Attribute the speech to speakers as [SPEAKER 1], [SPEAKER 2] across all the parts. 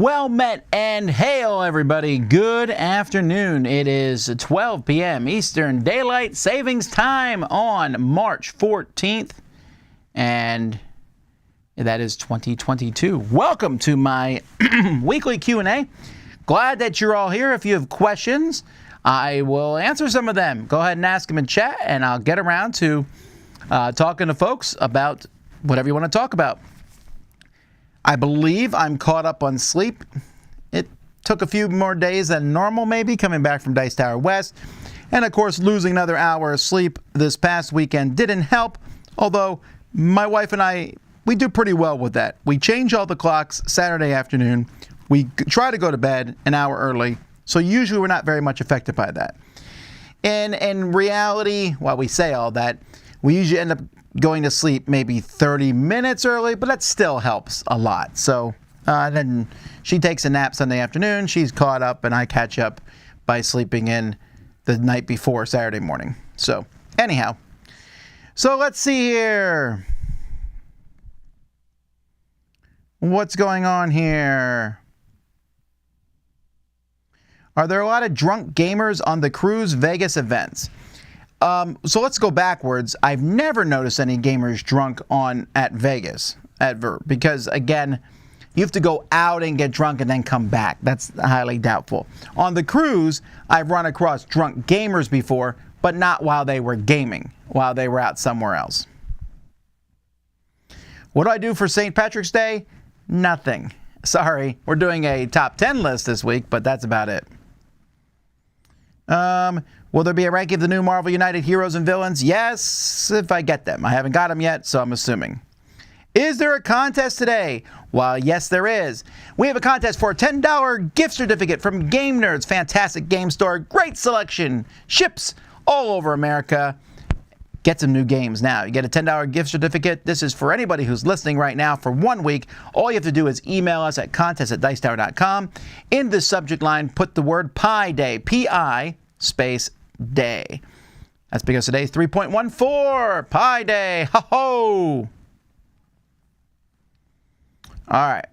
[SPEAKER 1] Well met and hail everybody. Good afternoon. It is 12 p.m. Eastern Daylight Savings Time on March 14th. And that is 2022. Welcome to my weekly Q&A. Glad that you're all here. If you have questions, I will answer some of them. Go ahead and ask them in chat and I'll get around to talking to folks about whatever you want to talk about. I believe I'm caught up on sleep. It took a few more days than normal, maybe, coming back from Dice Tower West. And, of course, losing another hour of sleep this past weekend didn't help, although my wife and I, we do pretty well with that. We change all the clocks Saturday afternoon. We try to go to bed an hour early, so usually we're not very much affected by that. And in reality, while we say all that, we usually end up going to sleep maybe 30 minutes early, but that still helps a lot. So then she takes a nap Sunday afternoon, she's caught up, and I catch up by sleeping in the night before Saturday morning. So anyhow, so let's see here. What's going on here? Are there a lot of drunk gamers on the Cruise Vegas events? So let's go backwards. I've never noticed any gamers drunk at Vegas, at Ver, because again, you have to go out and get drunk and then come back. That's highly doubtful. On the cruise, I've run across drunk gamers before, but not while they were gaming, while they were out somewhere else. What do I do for St. Patrick's Day? Nothing. Sorry, we're doing a top 10 list this week, but that's about it. Will there be a ranking of the new Marvel United heroes and villains? Yes, if I get them. I haven't got them yet, so I'm assuming. Is there a contest today? Well, yes, there is. We have a contest for a $10 gift certificate from Game Nerds. Fantastic game store. Great selection. Ships all over America. Get some new games now. You get a $10 gift certificate. This is for anybody who's listening right now for 1 week. All you have to do is email us at contest@dicetower.com. In the subject line, put the word Pi Day. P-I space day. That's because today's 3.14 Pi Day. Ho-ho! All right.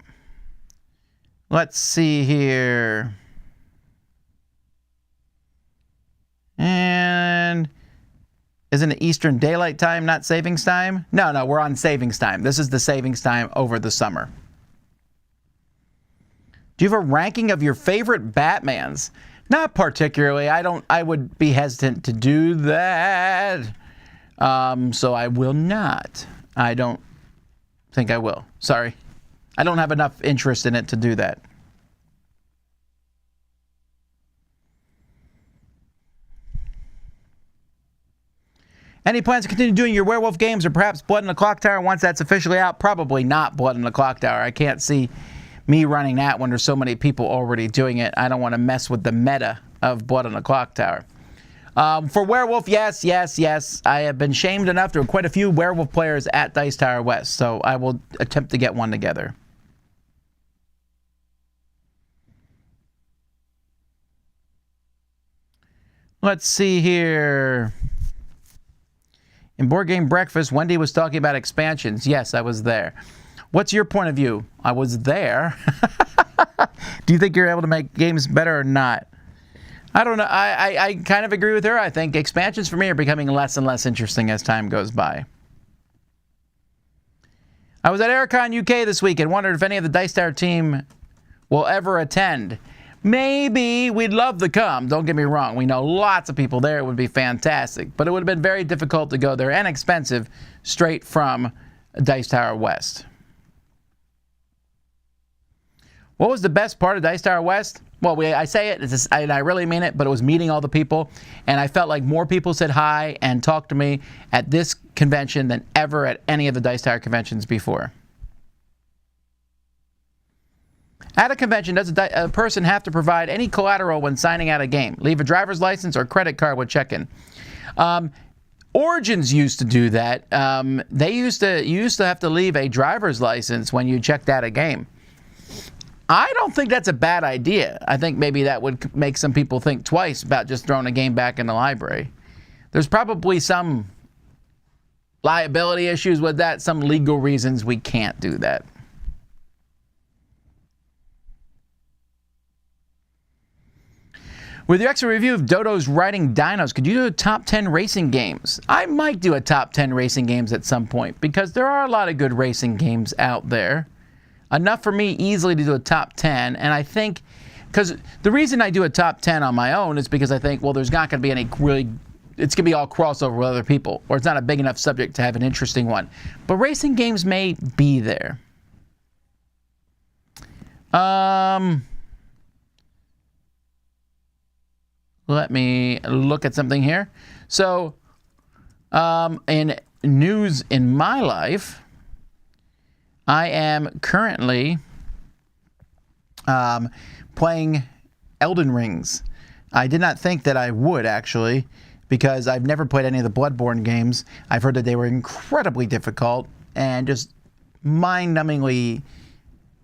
[SPEAKER 1] Let's see here. And isn't it Eastern Daylight Time, not savings time? No, we're on savings time. This is the savings time over the summer. Do you have a ranking of your favorite Batmans? Not particularly. I would be hesitant to do that. So I will not. I don't think I will. Sorry. I don't have enough interest in it to do that. Any plans to continue doing your werewolf games or perhaps Blood in the Clock Tower once that's officially out? Probably not Blood in the Clock Tower. I can't see me running that when there's so many people already doing it. I don't want to mess with the meta of Blood on the Clock Tower. For Werewolf, yes. I have been shamed enough. There are quite a few Werewolf players at Dice Tower West, so I will attempt to get one together. Let's see here. In Board Game Breakfast, Wendy was talking about expansions. Yes, I was there. What's your point of view? I was there. Do you think you're able to make games better or not? I don't know. I kind of agree with her. I think expansions for me are becoming less and less interesting as time goes by. I was at Aircon UK this week and wondered if any of the Dice Tower team will ever attend. Maybe. We'd love to come. Don't get me wrong. We know lots of people there. It would be fantastic. But it would have been very difficult to go there and expensive straight from Dice Tower West. What was the best part of Dice Tower West? Well, I say it, and I really mean it, but it was meeting all the people. And I felt like more people said hi and talked to me at this convention than ever at any of the Dice Tower conventions before. At a convention, does a person have to provide any collateral when signing out a game? Leave a driver's license or credit card with check-in? Origins used to do that. They used to have to leave a driver's license when you checked out a game. I don't think that's a bad idea. I think maybe that would make some people think twice about just throwing a game back in the library. There's probably some liability issues with that, some legal reasons we can't do that. With your extra review of Dodo's Riding Dinos, could you do a top 10 racing games? I might do a top 10 racing games at some point because there are a lot of good racing games out there. Enough for me easily to do a top 10, and I think, because the reason I do a top 10 on my own is because I think, well, there's not going to be any really, it's going to be all crossover with other people, or it's not a big enough subject to have an interesting one. But racing games may be there. Let me look at something here. So, in news in my life, I am currently playing Elden Rings. I did not think that I would, actually, because I've never played any of the Bloodborne games. I've heard that they were incredibly difficult and just mind-numbingly,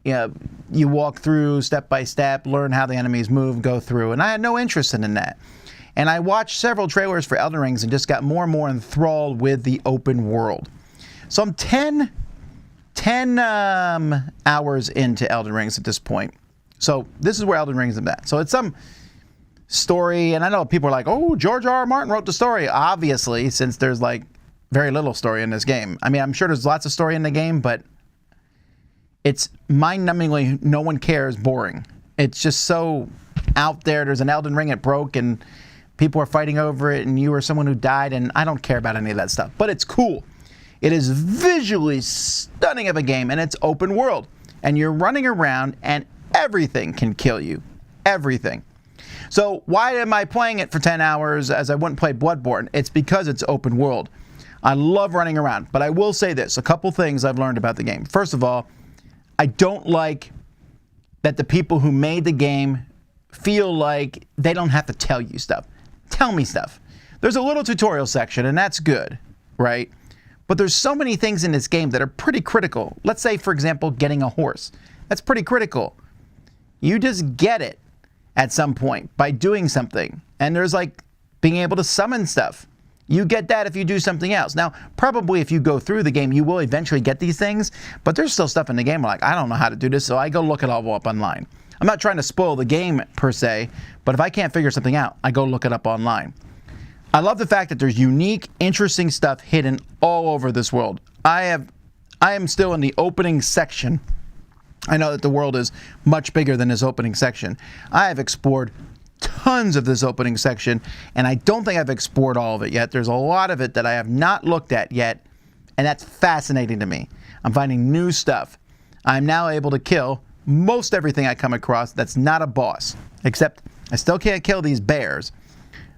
[SPEAKER 1] you walk through step by step, learn how the enemies move, go through, and I had no interest in that. And I watched several trailers for Elden Rings and just got more and more enthralled with the open world. So I'm 10 hours into Elden Rings at this point. So this is where Elden Rings is at. So it's some story, and I know people are like, oh, George R. R. Martin wrote the story. Obviously, since there's like very little story in this game. I mean, I'm sure there's lots of story in the game, but it's mind-numbingly, no one cares, boring. It's just so out there. There's an Elden Ring, it broke, and people are fighting over it, and you were someone who died, and I don't care about any of that stuff. But it's cool. It is visually stunning of a game, and it's open world. And you're running around, and everything can kill you. Everything. So why am I playing it for 10 hours as I wouldn't play Bloodborne? It's because it's open world. I love running around. But I will say this, a couple things I've learned about the game. First of all, I don't like that the people who made the game feel like they don't have to tell you stuff. Tell me stuff. There's a little tutorial section, and that's good, right? But there's so many things in this game that are pretty critical. Let's say, for example, getting a horse. That's pretty critical. You just get it at some point by doing something. And there's like being able to summon stuff. You get that if you do something else. Now, probably if you go through the game, you will eventually get these things. But there's still stuff in the game where like, I don't know how to do this, so I go look it all up online. I'm not trying to spoil the game per se, but if I can't figure something out, I go look it up online. I love the fact that there's unique, interesting stuff hidden all over this world. I am still in the opening section. I know that the world is much bigger than this opening section. I have explored tons of this opening section, and I don't think I've explored all of it yet. There's a lot of it that I have not looked at yet, and that's fascinating to me. I'm finding new stuff. I'm now able to kill most everything I come across that's not a boss, except I still can't kill these bears.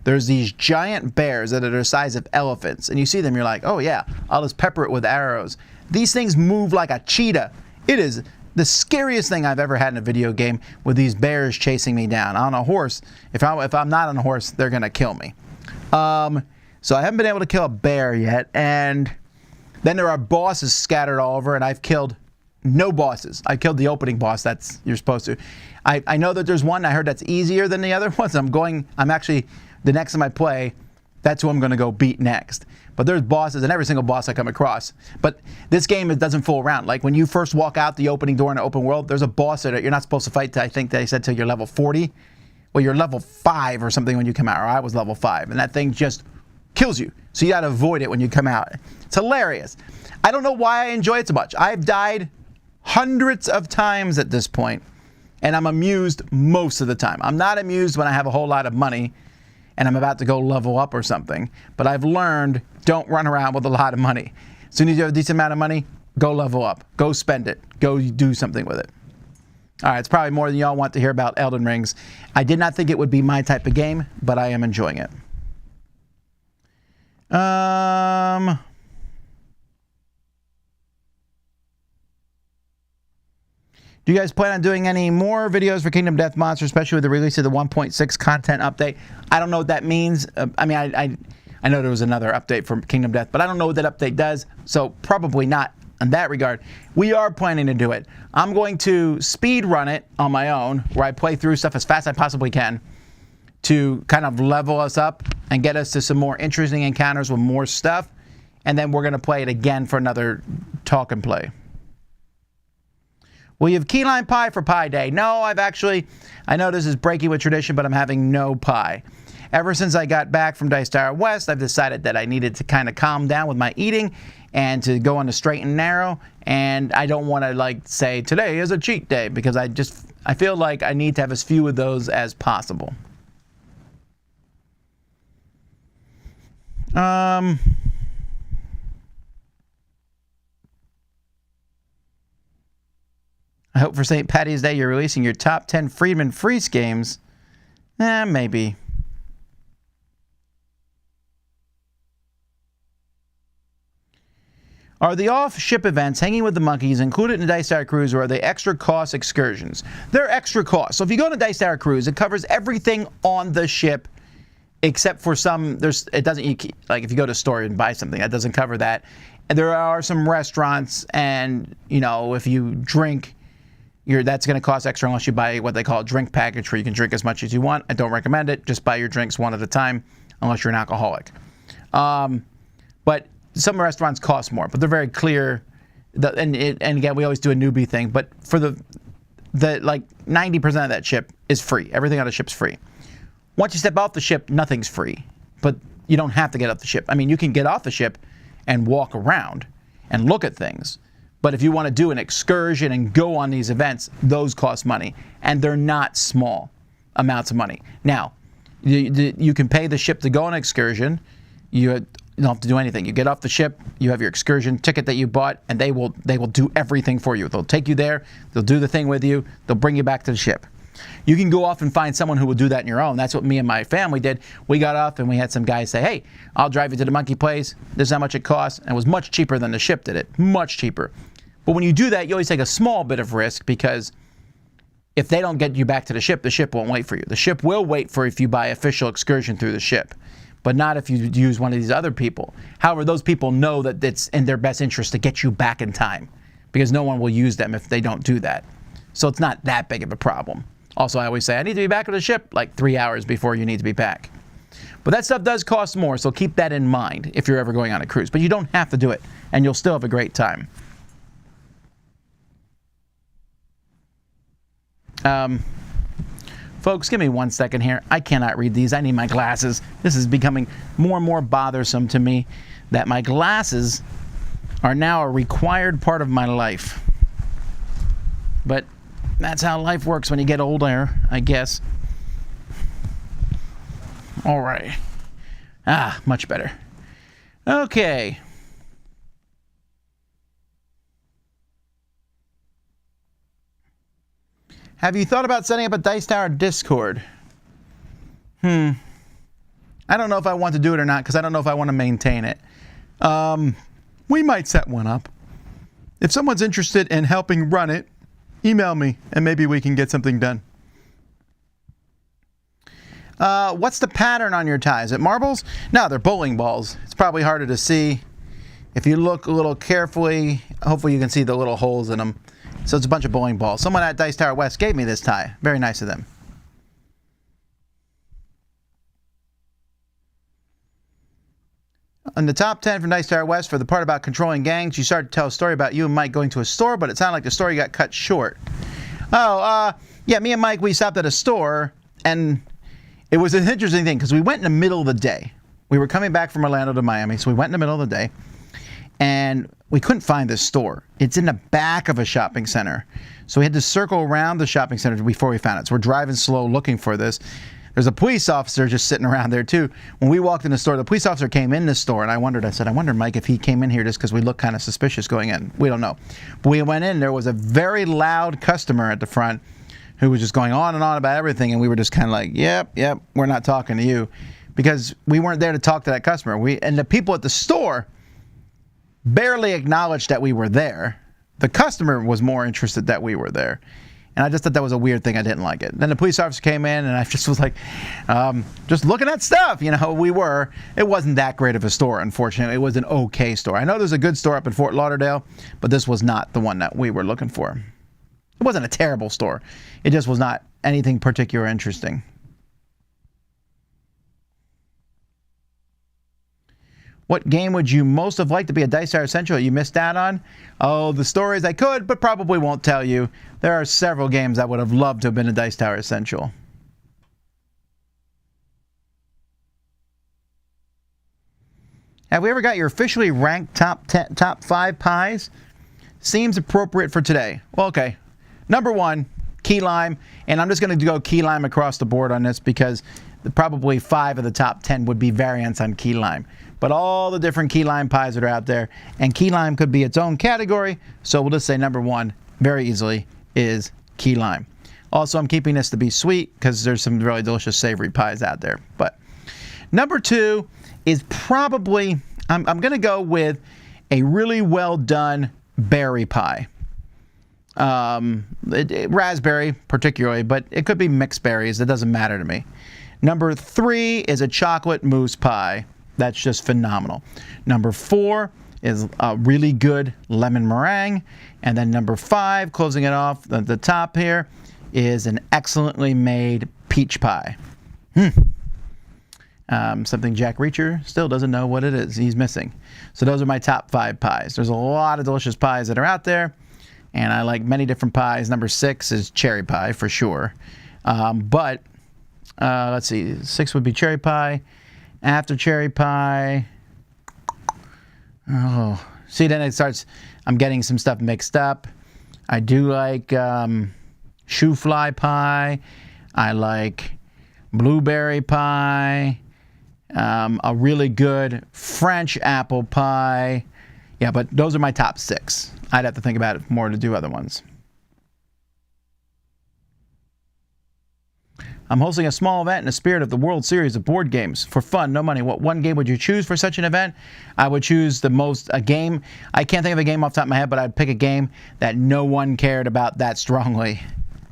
[SPEAKER 1] There's these giant bears that are the size of elephants, and you see them, you're like, oh yeah, I'll just pepper it with arrows. These things move like a cheetah. It is the scariest thing I've ever had in a video game, with these bears chasing me down. On a horse, if I'm not on a horse, they're gonna kill me. So I haven't been able to kill a bear yet, and then there are bosses scattered all over, and I've killed no bosses. I killed the opening boss, that's you're supposed to. I know that there's one I heard that's easier than the other ones. I'm actually, the next time I play, That's who I'm going to go beat next. But there's bosses, and every single boss I come across. But this game, it doesn't fool around. Like when you first walk out the opening door in the open world, there's a boss that you're not supposed to fight till, I think they said, till you're level 40. Well, you're level 5 or something when you come out, or I was level 5. And that thing just kills you. So you got to avoid it when you come out. It's hilarious. I don't know why I enjoy it so much. I've died hundreds of times at this point, and I'm amused most of the time. I'm not amused when I have a whole lot of money and I'm about to go level up or something. But I've learned, don't run around with a lot of money. As soon as you have a decent amount of money, go level up. Go spend it. Go do something with it. All right, it's probably more than y'all want to hear about Elden Rings. I did not think it would be my type of game, but I am enjoying it. Do you guys plan on doing any more videos for Kingdom Death Monster, especially with the release of the 1.6 content update? I don't know what that means. I mean, I know there was another update for Kingdom Death, but I don't know what that update does, so probably not in that regard. We are planning to do it. I'm going to speed run it on my own, where I play through stuff as fast as I possibly can to kind of level us up and get us to some more interesting encounters with more stuff, and then we're going to play it again for another talk and play. Will you have key lime pie for Pie Day? No, I know this is breaking with tradition, but I'm having no pie. Ever since I got back from Dice Tower West, I've decided that I needed to kind of calm down with my eating and to go on the straight and narrow. And I don't want to like say today is a cheat day, because I feel like I need to have as few of those as possible. I hope for St. Paddy's Day you're releasing your top 10 Freedman Freeze games. Maybe. Are the off-ship events, hanging with the monkeys, included in the Dice Tower Cruise, or are they extra cost excursions? They're extra cost. So if you go on a Dice Tower Cruise, it covers everything on the ship, except for some, it doesn't, like if you go to a store and buy something, that doesn't cover that. And there are some restaurants, and, you know, if you drink, that's going to cost extra unless you buy what they call a drink package, where you can drink as much as you want. I don't recommend it. Just buy your drinks one at a time, unless you're an alcoholic. But some restaurants cost more, but they're very clear. And again, we always do a newbie thing. But for the like 90% of that ship is free. Everything on the ship's free. Once you step off the ship, nothing's free. But you don't have to get off the ship. I mean, you can get off the ship and walk around and look at things. But if you want to do an excursion and go on these events, those cost money. And they're not small amounts of money. Now, you can pay the ship to go on an excursion. You don't have to do anything. You get off the ship, you have your excursion ticket that you bought, and they will do everything for you. They'll take you there, they'll do the thing with you, they'll bring you back to the ship. You can go off and find someone who will do that on your own. That's what me and my family did. We got off and we had some guys say, hey, I'll drive you to the monkey place. This is how much it costs. And it was much cheaper than the ship did it. Much cheaper. But when you do that, you always take a small bit of risk, because if they don't get you back to the ship won't wait for you. The ship will wait for if you buy official excursion through the ship, but not if you use one of these other people. However, those people know that it's in their best interest to get you back in time, because no one will use them if they don't do that. So it's not that big of a problem. Also, I always say, I need to be back at the ship like 3 hours before you need to be back. But that stuff does cost more, so keep that in mind if you're ever going on a cruise. But you don't have to do it, and you'll still have a great time. Folks, give me 1 second here. I cannot read these. I need my glasses. This is becoming more and more bothersome to me that my glasses are now a required part of my life. But that's how life works when you get older, I guess. All right. Much better. Okay. Have you thought about setting up a Dice Tower Discord? I don't know if I want to do it or not, because I don't know if I want to maintain it. We might set one up. If someone's interested in helping run it, email me, and maybe we can get something done. What's the pattern on your tie? Is it marbles? No, they're bowling balls. It's probably harder to see. If you look a little carefully, hopefully you can see the little holes in them. So it's a bunch of bowling balls. Someone at Dice Tower West gave me this tie. Very nice of them. On the top 10 from Dice Tower West for the part about controlling gangs, you started to tell a story about you and Mike going to a store, but it sounded like the story got cut short. Yeah, me and Mike, we stopped at a store, and it was an interesting thing because we went in the middle of the day. We were coming back from Orlando to Miami, so we went in the middle of the day, and we couldn't find this store. It's in the back of a shopping center. So we had to circle around the shopping center before we found it. So we're driving slow looking for this. There's a police officer just sitting around there too. When we walked in the store, the police officer came in the store, and I wonder, Mike, if he came in here just because we look kind of suspicious going in. We don't know. But we went in, there was a very loud customer at the front who was just going on and on about everything, and we were just kind of like, yep, we're not talking to you, because we weren't there to talk to that customer. And the people at the store barely acknowledged that we were there. The customer was more interested that we were there. And I just thought that was a weird thing. I didn't like it. Then the police officer came in, and I just was like, just looking at stuff. You know, it wasn't that great of a store, unfortunately. It was an okay store. I know there's a good store up in Fort Lauderdale, but this was not the one that we were looking for. It wasn't a terrible store. It just was not anything particular interesting. What game would you most have liked to be a Dice Tower Central you missed out on? Oh, the stories I could, but probably won't tell you. There are several games I would have loved to have been a Dice Tower Central. Have we ever got your officially ranked top 5 pies? Seems appropriate for today. Well, okay. Number 1, key lime, and I'm just going to go key lime across the board on this because probably 5 of the top 10 would be variants on key lime. But all the different key lime pies that are out there, and key lime could be its own category, so we'll just say number 1 very easily is key lime. Also, I'm keeping this to be sweet because there's some really delicious savory pies out there. But number 2 is probably, I'm going to go with a really well done berry pie. Raspberry particularly, but it could be mixed berries. It doesn't matter to me. Number 3 is a chocolate mousse pie. That's just phenomenal. Number 4 is a really good lemon meringue. And then number 5, closing it off at the top here, is an excellently made peach pie. Something Jack Reacher still doesn't know what it is. He's missing. So those are my top 5 pies. There's a lot of delicious pies that are out there, and I like many different pies. Number 6 is cherry pie for sure. Let's see. 6 would be cherry pie. After cherry pie, see, then it starts, I'm getting some stuff mixed up. I do like shoe fly pie. I like blueberry pie. A really good French apple pie. Yeah, but those are my top 6. I'd have to think about it more to do other ones. I'm hosting a small event in the spirit of the World Series of board games. For fun, no money. What one game would you choose for such an event? I would choose a game. I can't think of a game off the top of my head, but I'd pick a game that no one cared about that strongly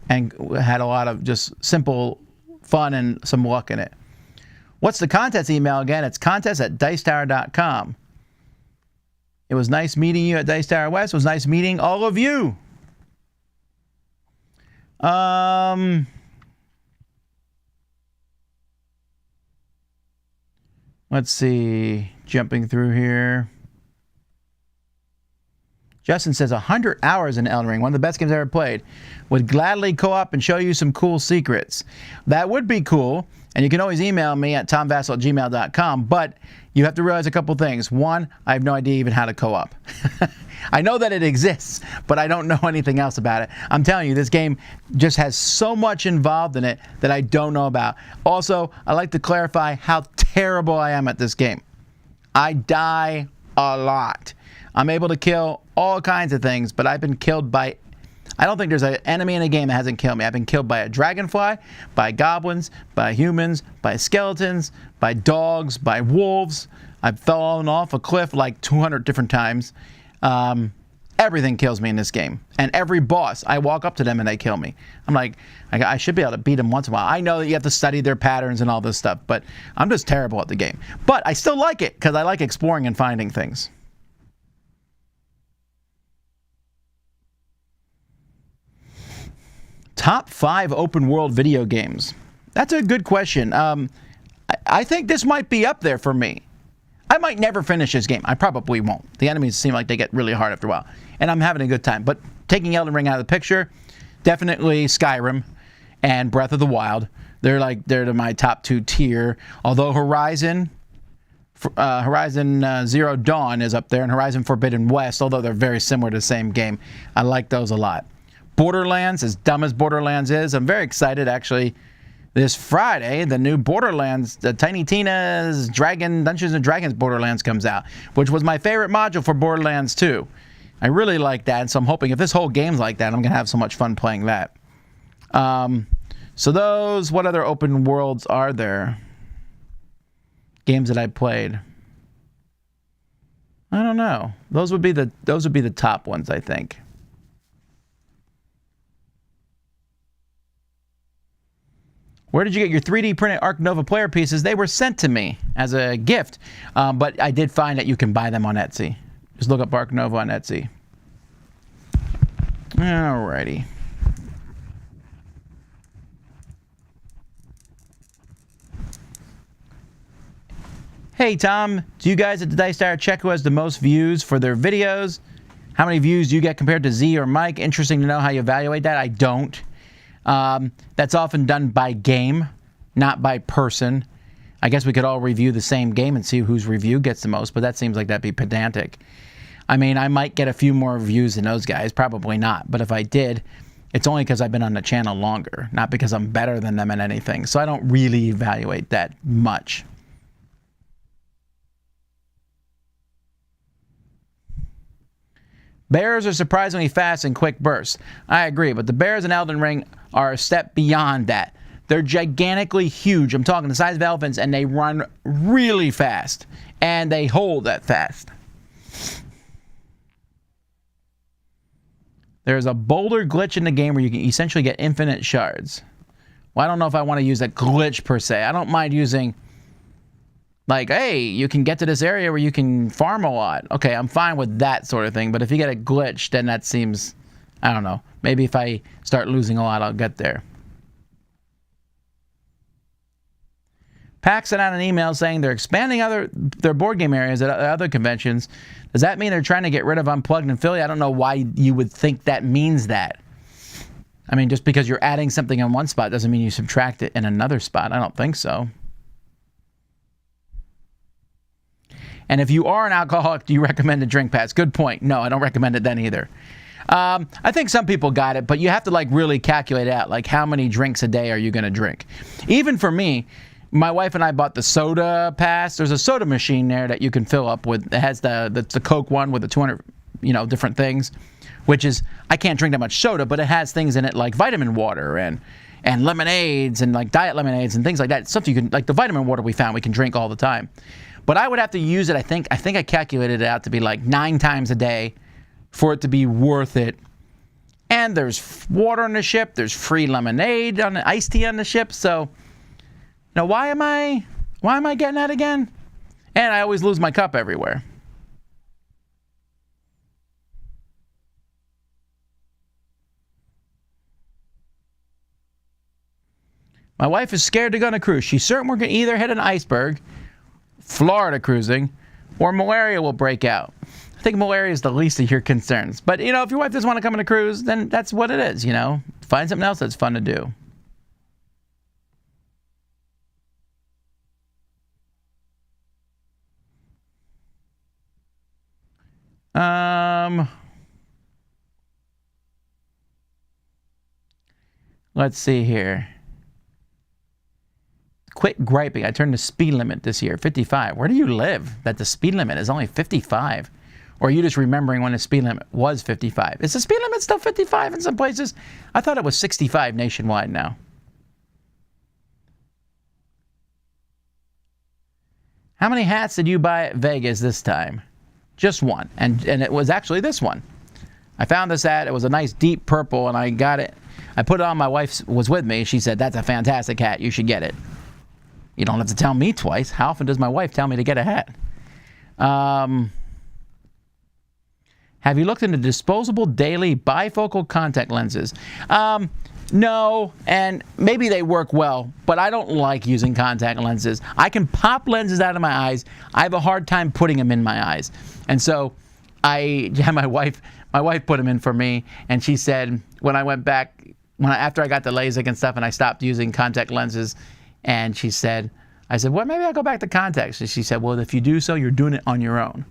[SPEAKER 1] and had a lot of just simple fun and some luck in it. What's the contest email again? It's contest@dicetower.com. It was nice meeting you at Dice Tower West. It was nice meeting all of you. Let's see, jumping through here. Justin says 100 hours in Elden Ring, one of the best games I ever played. Would gladly co-op and show you some cool secrets. That would be cool, and you can always email me at tomvasel@gmail.com, but you have to realize a couple things. One, I have no idea even how to co-op. I know that it exists, but I don't know anything else about it. I'm telling you, this game just has so much involved in it that I don't know about. Also, I like to clarify how terrible I am at this game. I die a lot. I'm able to kill all kinds of things, but I've been killed by... I don't think there's an enemy in a game that hasn't killed me. I've been killed by a dragonfly, by goblins, by humans, by skeletons, by dogs, by wolves. I've fallen off a cliff like 200 different times. Everything kills me in this game. And every boss, I walk up to them and they kill me. I'm like, I should be able to beat them once in a while. I know that you have to study their patterns and all this stuff, but I'm just terrible at the game. But I still like it because I like exploring and finding things. Top 5 open world video games. That's a good question. I think this might be up there for me. I might never finish this game. I probably won't. The enemies seem like they get really hard after a while. And I'm having a good time. But taking Elden Ring out of the picture, definitely Skyrim and Breath of the Wild. They're my top 2 tier. Although Horizon Zero Dawn is up there, and Horizon Forbidden West, although they're very similar to the same game. I like those a lot. Borderlands, as dumb as Borderlands is, I'm very excited actually. This Friday, the new Borderlands, the Tiny Tina's Dungeons & Dragons Borderlands comes out, which was my favorite module for Borderlands 2. I really like that, so I'm hoping if this whole game's like that, I'm going to have so much fun playing that. So those, what other open worlds are there? Games that I played. I don't know. Those would be the top ones, I think. Where did you get your 3D printed Arc Nova player pieces? They were sent to me as a gift, but I did find that you can buy them on Etsy. Just look up Arc Nova on Etsy. Alrighty. Hey Tom, do you guys at the Dice Tower check who has the most views for their videos? How many views do you get compared to Z or Mike? Interesting to know how you evaluate that. I don't. That's often done by game, not by person. I guess we could all review the same game and see whose review gets the most, but that seems like that'd be pedantic. I mean, I might get a few more views than those guys, probably not. But if I did, it's only because I've been on the channel longer, not because I'm better than them in anything. So I don't really evaluate that much. Bears are surprisingly fast and quick bursts. I agree, but the bears in Elden Ring are a step beyond that. They're gigantically huge. I'm talking the size of elephants, and they run really fast. And they hold that fast. There's a boulder glitch in the game where you can essentially get infinite shards. Well, I don't know if I want to use a glitch per se. I don't mind using, like, hey, you can get to this area where you can farm a lot. Okay, I'm fine with that sort of thing. But if you get a glitch, then that seems, I don't know. Maybe if I start losing a lot, I'll get there. PAX sent out an email saying they're expanding their board game areas at other conventions. Does that mean they're trying to get rid of Unplugged in Philly? I don't know why you would think that means that. I mean, just because you're adding something in one spot doesn't mean you subtract it in another spot. I don't think so. And if you are an alcoholic, do you recommend a drink pass? Good point. No, I don't recommend it then either. I think some people got it, but you have to like really calculate out like how many drinks a day are you going to drink. Even for me, my wife and I bought the soda pass. There's a soda machine there that you can fill up with. It has the Coke one with the 200, different things, which is, I can't drink that much soda, but it has things in it like vitamin water and lemonades and like diet lemonades and things like that. Stuff you can, like the vitamin water we found we can drink all the time. But I would have to use it, I think I calculated it out to be like 9 times a day for it to be worth it. And there's water on the ship. There's free lemonade on the iced tea on the ship. So, now why am I getting that again? And I always lose my cup everywhere. My wife is scared to go on a cruise. She's certain we're going to either hit an iceberg, Florida cruising, or malaria will break out. I think malaria is the least of your concerns. But, if your wife doesn't want to come on a cruise, then that's what it is, Find something else that's fun to do. Let's see here. Quit griping. I turned the speed limit this year, 55. Where do you live that the speed limit is only 55? Or are you just remembering when the speed limit was 55? Is the speed limit still 55 in some places? I thought it was 65 nationwide now. How many hats did you buy at Vegas this time? Just one. And it was actually this one. I found this hat. It was a nice deep purple, and I got it. I put it on. My wife was with me. She said, that's a fantastic hat. You should get it. You don't have to tell me twice. How often does my wife tell me to get a hat? Have you looked into disposable daily bifocal contact lenses? No, and maybe they work well, but I don't like using contact lenses. I can pop lenses out of my eyes. I have a hard time putting them in my eyes. And so I had my wife put them in for me, and she said when I went back, after I got the LASIK and stuff and I stopped using contact lenses, and I said, well, maybe I'll go back to contacts. And she said, well, if you do so, you're doing it on your own.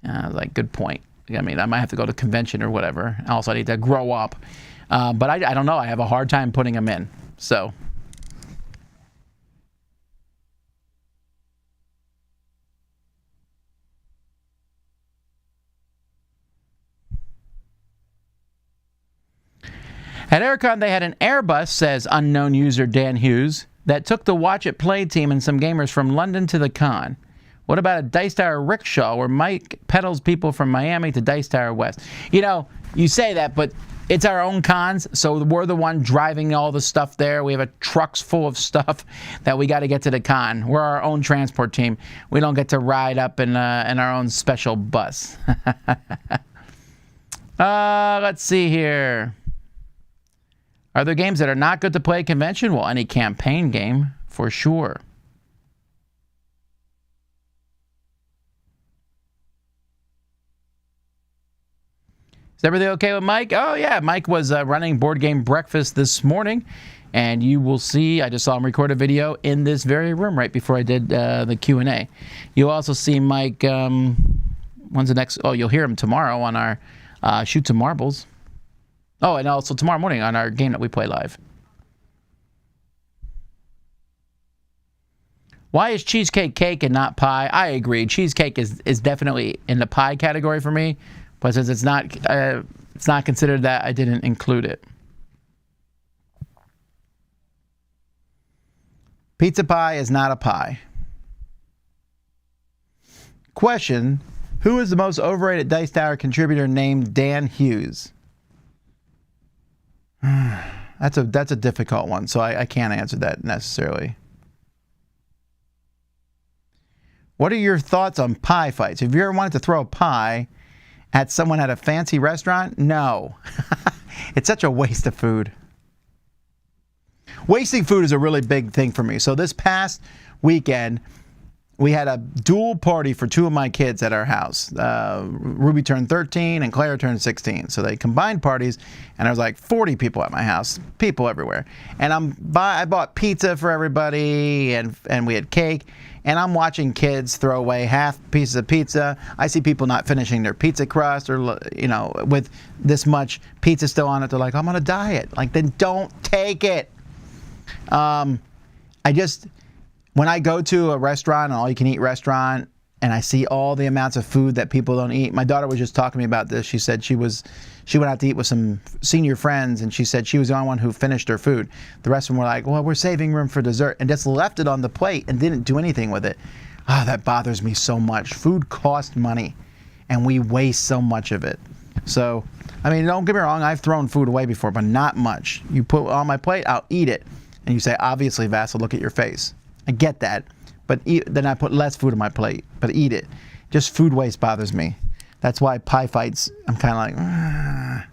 [SPEAKER 1] And I was like, good point. I mean, I might have to go to a convention or whatever. Also, I need to grow up. But I don't know. I have a hard time putting them in. So. At Aircon, they had an Airbus, says unknown user Dan Hughes, that took the Watch It Play team and some gamers from London to the con. What about a Dice Tower rickshaw where Mike pedals people from Miami to Dice Tower West? You know, you say that, but it's our own cons, so we're the one driving all the stuff there. We have a trucks full of stuff that we got to get to the con. We're our own transport team. We don't get to ride up in our own special bus. Let's see here. Are there games that are not good to play at convention? Well, any campaign game, for sure. Is everything okay with Mike? Oh, yeah. Mike was running Board Game Breakfast this morning. And you will see, I just saw him record a video in this very room right before I did the Q&A. You'll also see Mike, when's the next? Oh, you'll hear him tomorrow on our Shoot Some Marbles. Oh, and also tomorrow morning on our game that we play live. Why is cheesecake cake and not pie? I agree. Cheesecake is definitely in the pie category for me. But since it's not considered that, I didn't include it. Pizza pie is not a pie. Question: who is the most overrated Dice Tower contributor named Dan Hughes? That's a difficult one, so I can't answer that necessarily. What are your thoughts on pie fights? Have you ever wanted to throw a pie at someone at a fancy restaurant? No. It's such a waste of food. Wasting food is a really big thing for me. So this past weekend, we had a dual party for two of my kids at our house. Ruby turned 13 and Claire turned 16. So they combined parties, and there was like 40 people at my house, people everywhere. And I bought pizza for everybody, and we had cake. And I'm watching kids throw away half pieces of pizza. I see people not finishing their pizza crust, or with this much pizza still on it. They're like, I'm on a diet. Like, then don't take it. When I go to a restaurant, an all-you-can-eat restaurant, and I see all the amounts of food that people don't eat. My daughter was just talking to me about this. She said she went out to eat with some senior friends, and she said she was the only one who finished her food. The rest of them were like, well, we're saving room for dessert, and just left it on the plate and didn't do anything with it. Oh, that bothers me so much. Food costs money, and we waste so much of it. So, I mean, don't get me wrong. I've thrown food away before, but not much. You put it on my plate, I'll eat it. And you say, obviously, Vasel, look at your face. I get that, but then I put less food on my plate, but eat it. Just food waste bothers me. That's why pie fights, I'm kind of like, Ugh.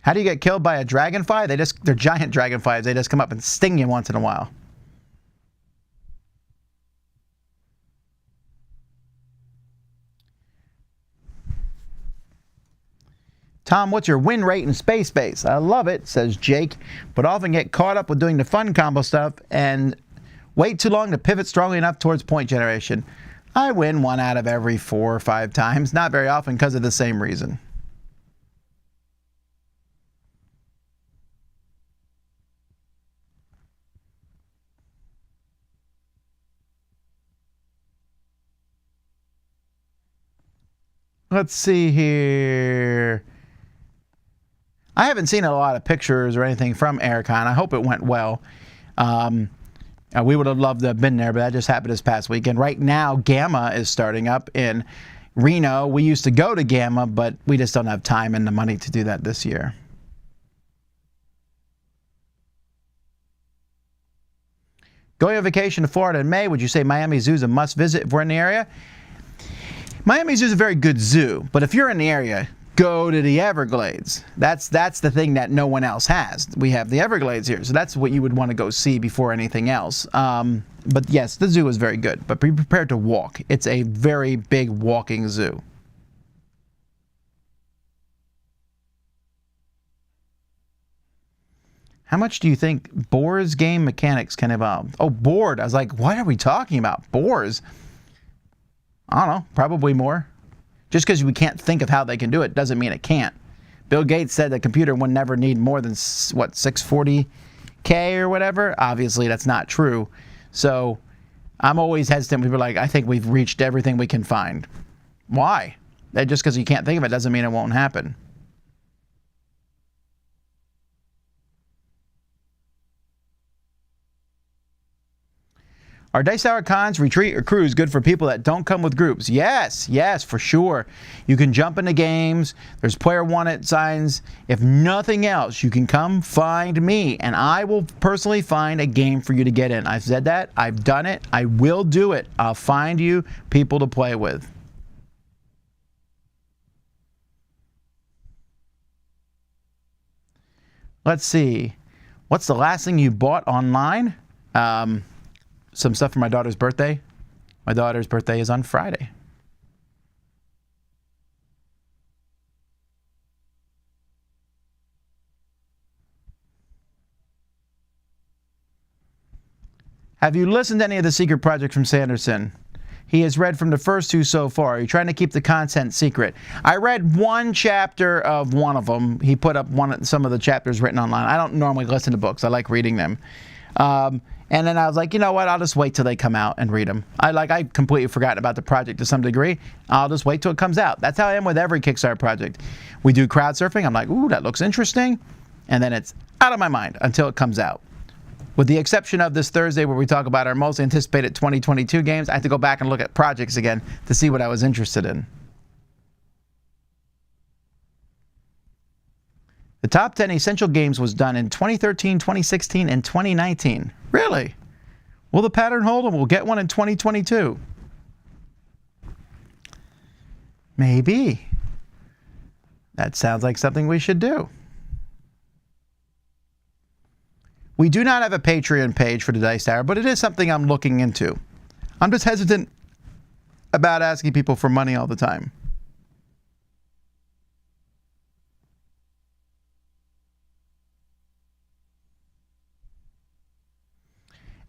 [SPEAKER 1] How do you get killed by a dragonfly? They're giant dragonflies. They just come up and sting you once in a while. Tom, what's your win rate in Space Base? I love it, says Jake, but often get caught up with doing the fun combo stuff and wait too long to pivot strongly enough towards point generation. I win 1 out of every 4 or 5 times, not very often because of the same reason. Let's see here. I haven't seen a lot of pictures or anything from Aircon. I hope it went well. We would have loved to have been there, but that just happened this past weekend. Right now, Gamma is starting up in Reno. We used to go to Gamma, but we just don't have time and the money to do that this year. Going on vacation to Florida in May, would you say Miami Zoo is a must visit if we're in the area? Miami Zoo is a very good zoo, but if you're in the area, go to the Everglades. That's the thing that no one else has. We have the Everglades here, so that's what you would want to go see before anything else. But yes, the zoo is very good, but be prepared to walk. It's a very big walking zoo. How much do you think Boar's game mechanics can evolve? Oh, board. I was like, what are we talking about? Boars? I don't know. Probably more. Just because we can't think of how they can do it doesn't mean it can't. Bill Gates said the computer would never need more than, what, 640K or whatever? Obviously, that's not true. So I'm always hesitant. People are like, I think we've reached everything we can find. Why? Just because you can't think of it doesn't mean it won't happen. Are Dice Tower cons, retreat, or cruise good for people that don't come with groups? Yes, yes, for sure. You can jump into games. There's player wanted signs. If nothing else, you can come find me, and I will personally find a game for you to get in. I've said that. I've done it. I will do it. I'll find you people to play with. Let's see. What's the last thing you bought online? Some stuff for my daughter's birthday. My daughter's birthday is on Friday. Have you listened to any of the secret projects from Sanderson? He has read from the first two so far. Are you trying to keep the content secret? I read one chapter of one of them. He put up some of the chapters written online. I don't normally listen to books. I like reading them. And then I was like, you know what? I'll just wait till they come out and read them. I completely forgot about the project to some degree. I'll just wait till it comes out. That's how I am with every Kickstarter project. We do crowd surfing. I'm like, ooh, that looks interesting. And then it's out of my mind until it comes out. With the exception of this Thursday where we talk about our most anticipated 2022 games, I have to go back and look at projects again to see what I was interested in. The top 10 essential games was done in 2013, 2016, and 2019. Really? Will the pattern hold and we'll get one in 2022? Maybe. That sounds like something we should do. We do not have a Patreon page for the Dice Tower, but it is something I'm looking into. I'm just hesitant about asking people for money all the time.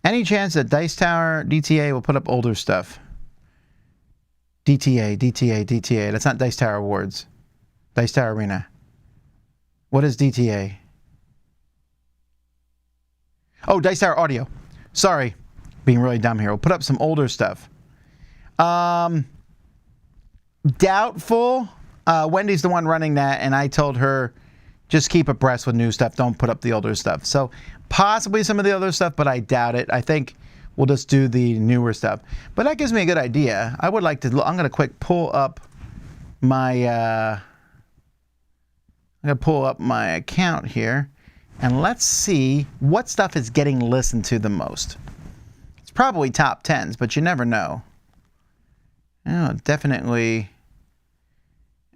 [SPEAKER 1] Any chance that Dice Tower DTA will put up older stuff? DTA. That's not Dice Tower Awards. Dice Tower Arena. What is DTA? Oh, Dice Tower Audio. Sorry. Being really dumb here. We'll put up some older stuff. Doubtful. Wendy's the one running that, and I told her, just keep abreast with new stuff. Don't put up the older stuff. So possibly some of the other stuff, but I doubt it. I think we'll just do the newer stuff. But that gives me a good idea. I would like to. I'm going to quick pull up my. I'm going to pull up my account here, and let's see what stuff is getting listened to the most. It's probably top 10s, but you never know. Oh, definitely.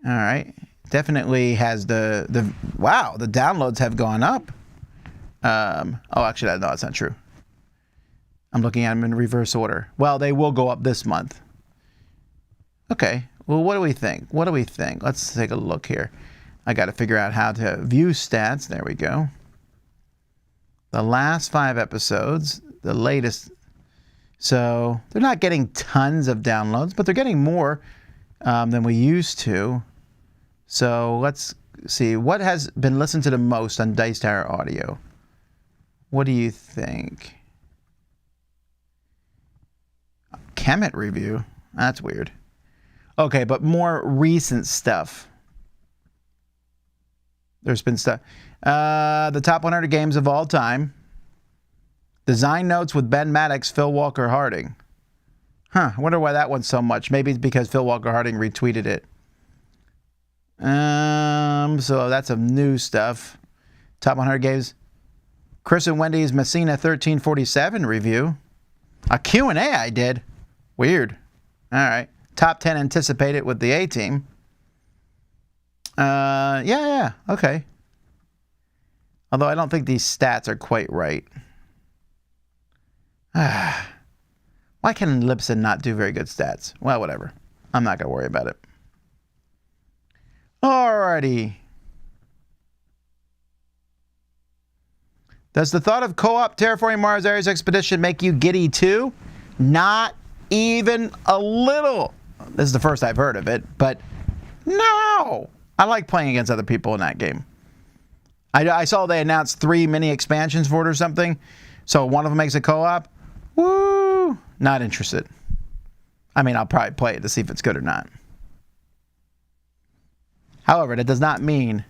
[SPEAKER 1] All right. Definitely has the wow, the downloads have gone up. Oh, actually, no, that's not true. I'm looking at them in reverse order. Well, they will go up this month. Okay. Well, what do we think? What do we think? Let's take a look here. I got to figure out how to view stats. There we go. The last 5 episodes, the latest. So they're not getting tons of downloads, but they're getting more than we used to. So let's see. What has been listened to the most on Dice Tower Audio? What do you think? Kemet review? That's weird. Okay, but more recent stuff. There's been stuff. The top 100 games of all time. Design notes with Ben Maddox, Phil Walker Harding. Huh, I wonder why that one's so much. Maybe it's because Phil Walker Harding retweeted it. So that's some new stuff. Top 100 games. Chris and Wendy's Messina 1347 review. A Q&A I did. Weird. All right. Top 10 anticipated with the A-Team. Yeah, okay. Although I don't think these stats are quite right. Why can Lipson not do very good stats? Well, whatever. I'm not going to worry about it. Alrighty. Does the thought of co-op terraforming Mars Ares expedition make you giddy too? Not even a little. This is the first I've heard of it, but no. I like playing against other people in that game. I saw they announced 3 mini expansions for it or something. So one of them makes a co-op. Woo! Not interested. I mean, I'll probably play it to see if it's good or not. However, that does not mean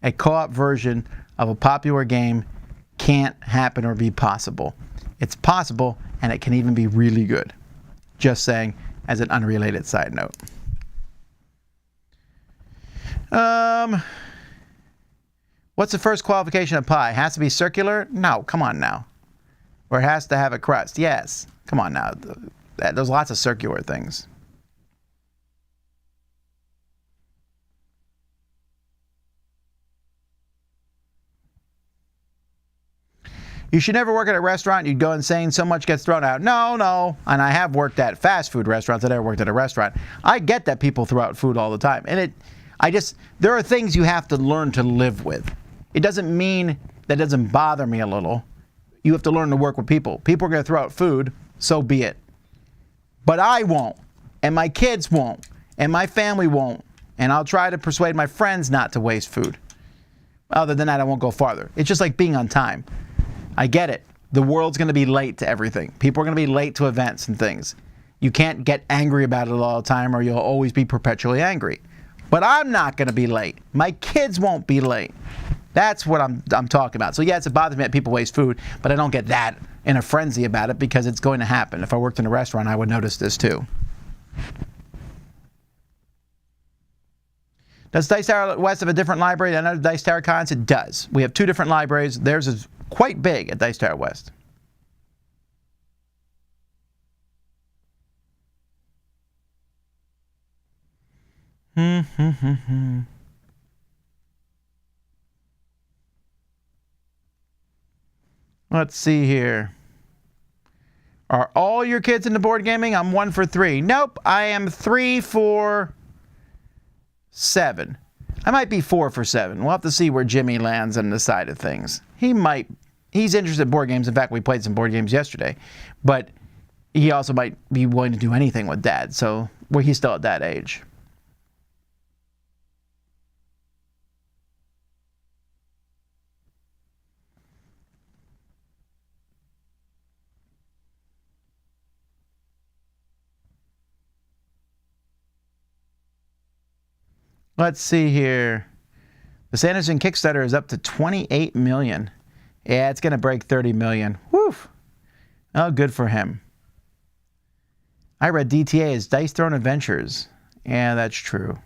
[SPEAKER 1] a co-op version of a popular game can't happen or be possible. It's possible, and it can even be really good. Just saying, as an unrelated side note. What's the first qualification of pie? Has to be circular? No, come on now. Or it has to have a crust? Yes. Come on now. There's lots of circular things. You should never work at a restaurant. You'd go insane. So much gets thrown out. No. And I have worked at fast food restaurants. I never worked at a restaurant. I get that people throw out food all the time. And there are things you have to learn to live with. It doesn't mean that doesn't bother me a little. You have to learn to work with people. People are going to throw out food. So be it. But I won't. And my kids won't. And my family won't. And I'll try to persuade my friends not to waste food. Other than that, I won't go farther. It's just like being on time. I get it. The world's going to be late to everything. People are going to be late to events and things. You can't get angry about it all the time or you'll always be perpetually angry. But I'm not going to be late. My kids won't be late. That's what I'm talking about. So yes, it bothers me that people waste food, but I don't get that in a frenzy about it because it's going to happen. If I worked in a restaurant, I would notice this too. Does Dice Tower West have a different library than other Dice Tower cons? It does. We have 2 different libraries. Theirs is quite big at Dice Tower West. Let's see here. Are all your kids into board gaming? I'm 1 for 3. Nope, I am 3 for 7. I might be 4 for 7. We'll have to see where Jimmy lands on the side of things. He's interested in board games. In fact, we played some board games yesterday. But he also might be willing to do anything with Dad. So he's still at that age. Let's see here. The Sanderson Kickstarter is up to 28 million. Yeah, it's going to break 30 million. Woo! Oh, good for him. I read DTA as Dice Throne Adventures. Yeah, that's true.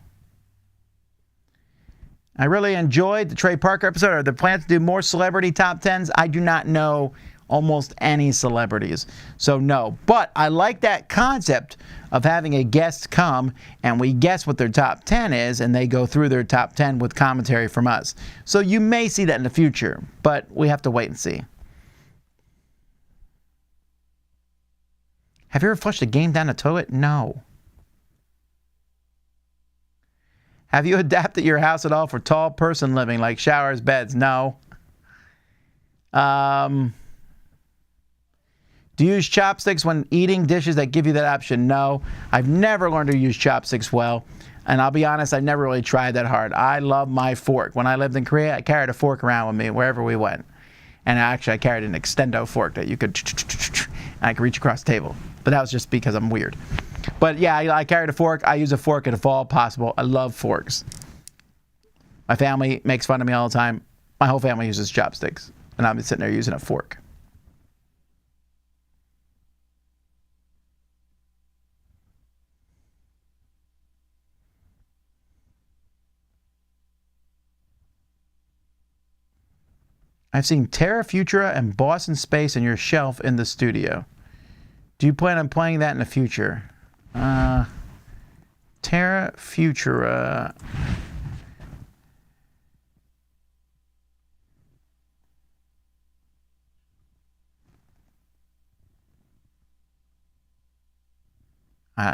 [SPEAKER 1] I really enjoyed the Trey Parker episode. Are there plans to do more celebrity top 10s? I do not know almost any celebrities. So no. But I like that concept of having a guest come and we guess what their top 10 is and they go through their top 10 with commentary from us. So you may see that in the future, but we have to wait and see. Have you ever flushed a game down the toilet? No. Have you adapted your house at all for tall person living, like showers, beds? No. Do you use chopsticks when eating dishes that give you that option? No. I've never learned to use chopsticks well. And I'll be honest, I never really tried that hard. I love my fork. When I lived in Korea, I carried a fork around with me wherever we went. And actually, I carried an extendo fork that you could, and I could reach across the table. But that was just because I'm weird. But yeah, I carried a fork. I use a fork if all possible. I love forks. My family makes fun of me all the time. My whole family uses chopsticks. And I'm sitting there using a fork. I've seen Terra Futura and Boston Space on your shelf in the studio. Do you plan on playing that in the future? Terra Futura.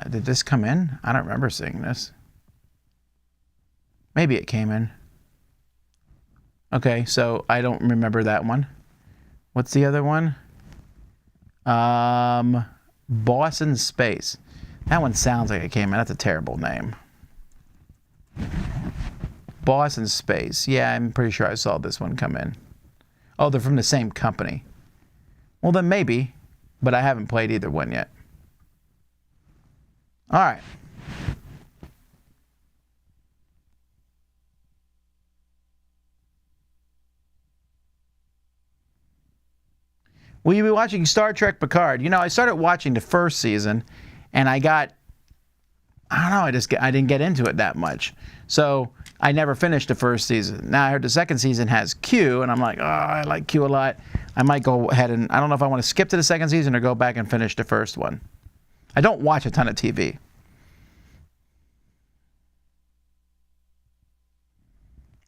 [SPEAKER 1] Did this come in? I don't remember seeing this. Maybe it came in. Okay, so I don't remember that one. What's the other one? Boss in Space. That one sounds like it came in. That's a terrible name. Boss in Space. Yeah, I'm pretty sure I saw this one come in. Oh, they're from the same company. Well, then maybe, but I haven't played either one yet. All right. Will you be watching Star Trek Picard? You know, I started watching the first season, and I don't know, I didn't get into it that much. So I never finished the first season. Now I heard the second season has Q, and I'm like, oh, I like Q a lot. I might go ahead and, I don't know if I want to skip to the second season or go back and finish the first one. I don't watch a ton of TV.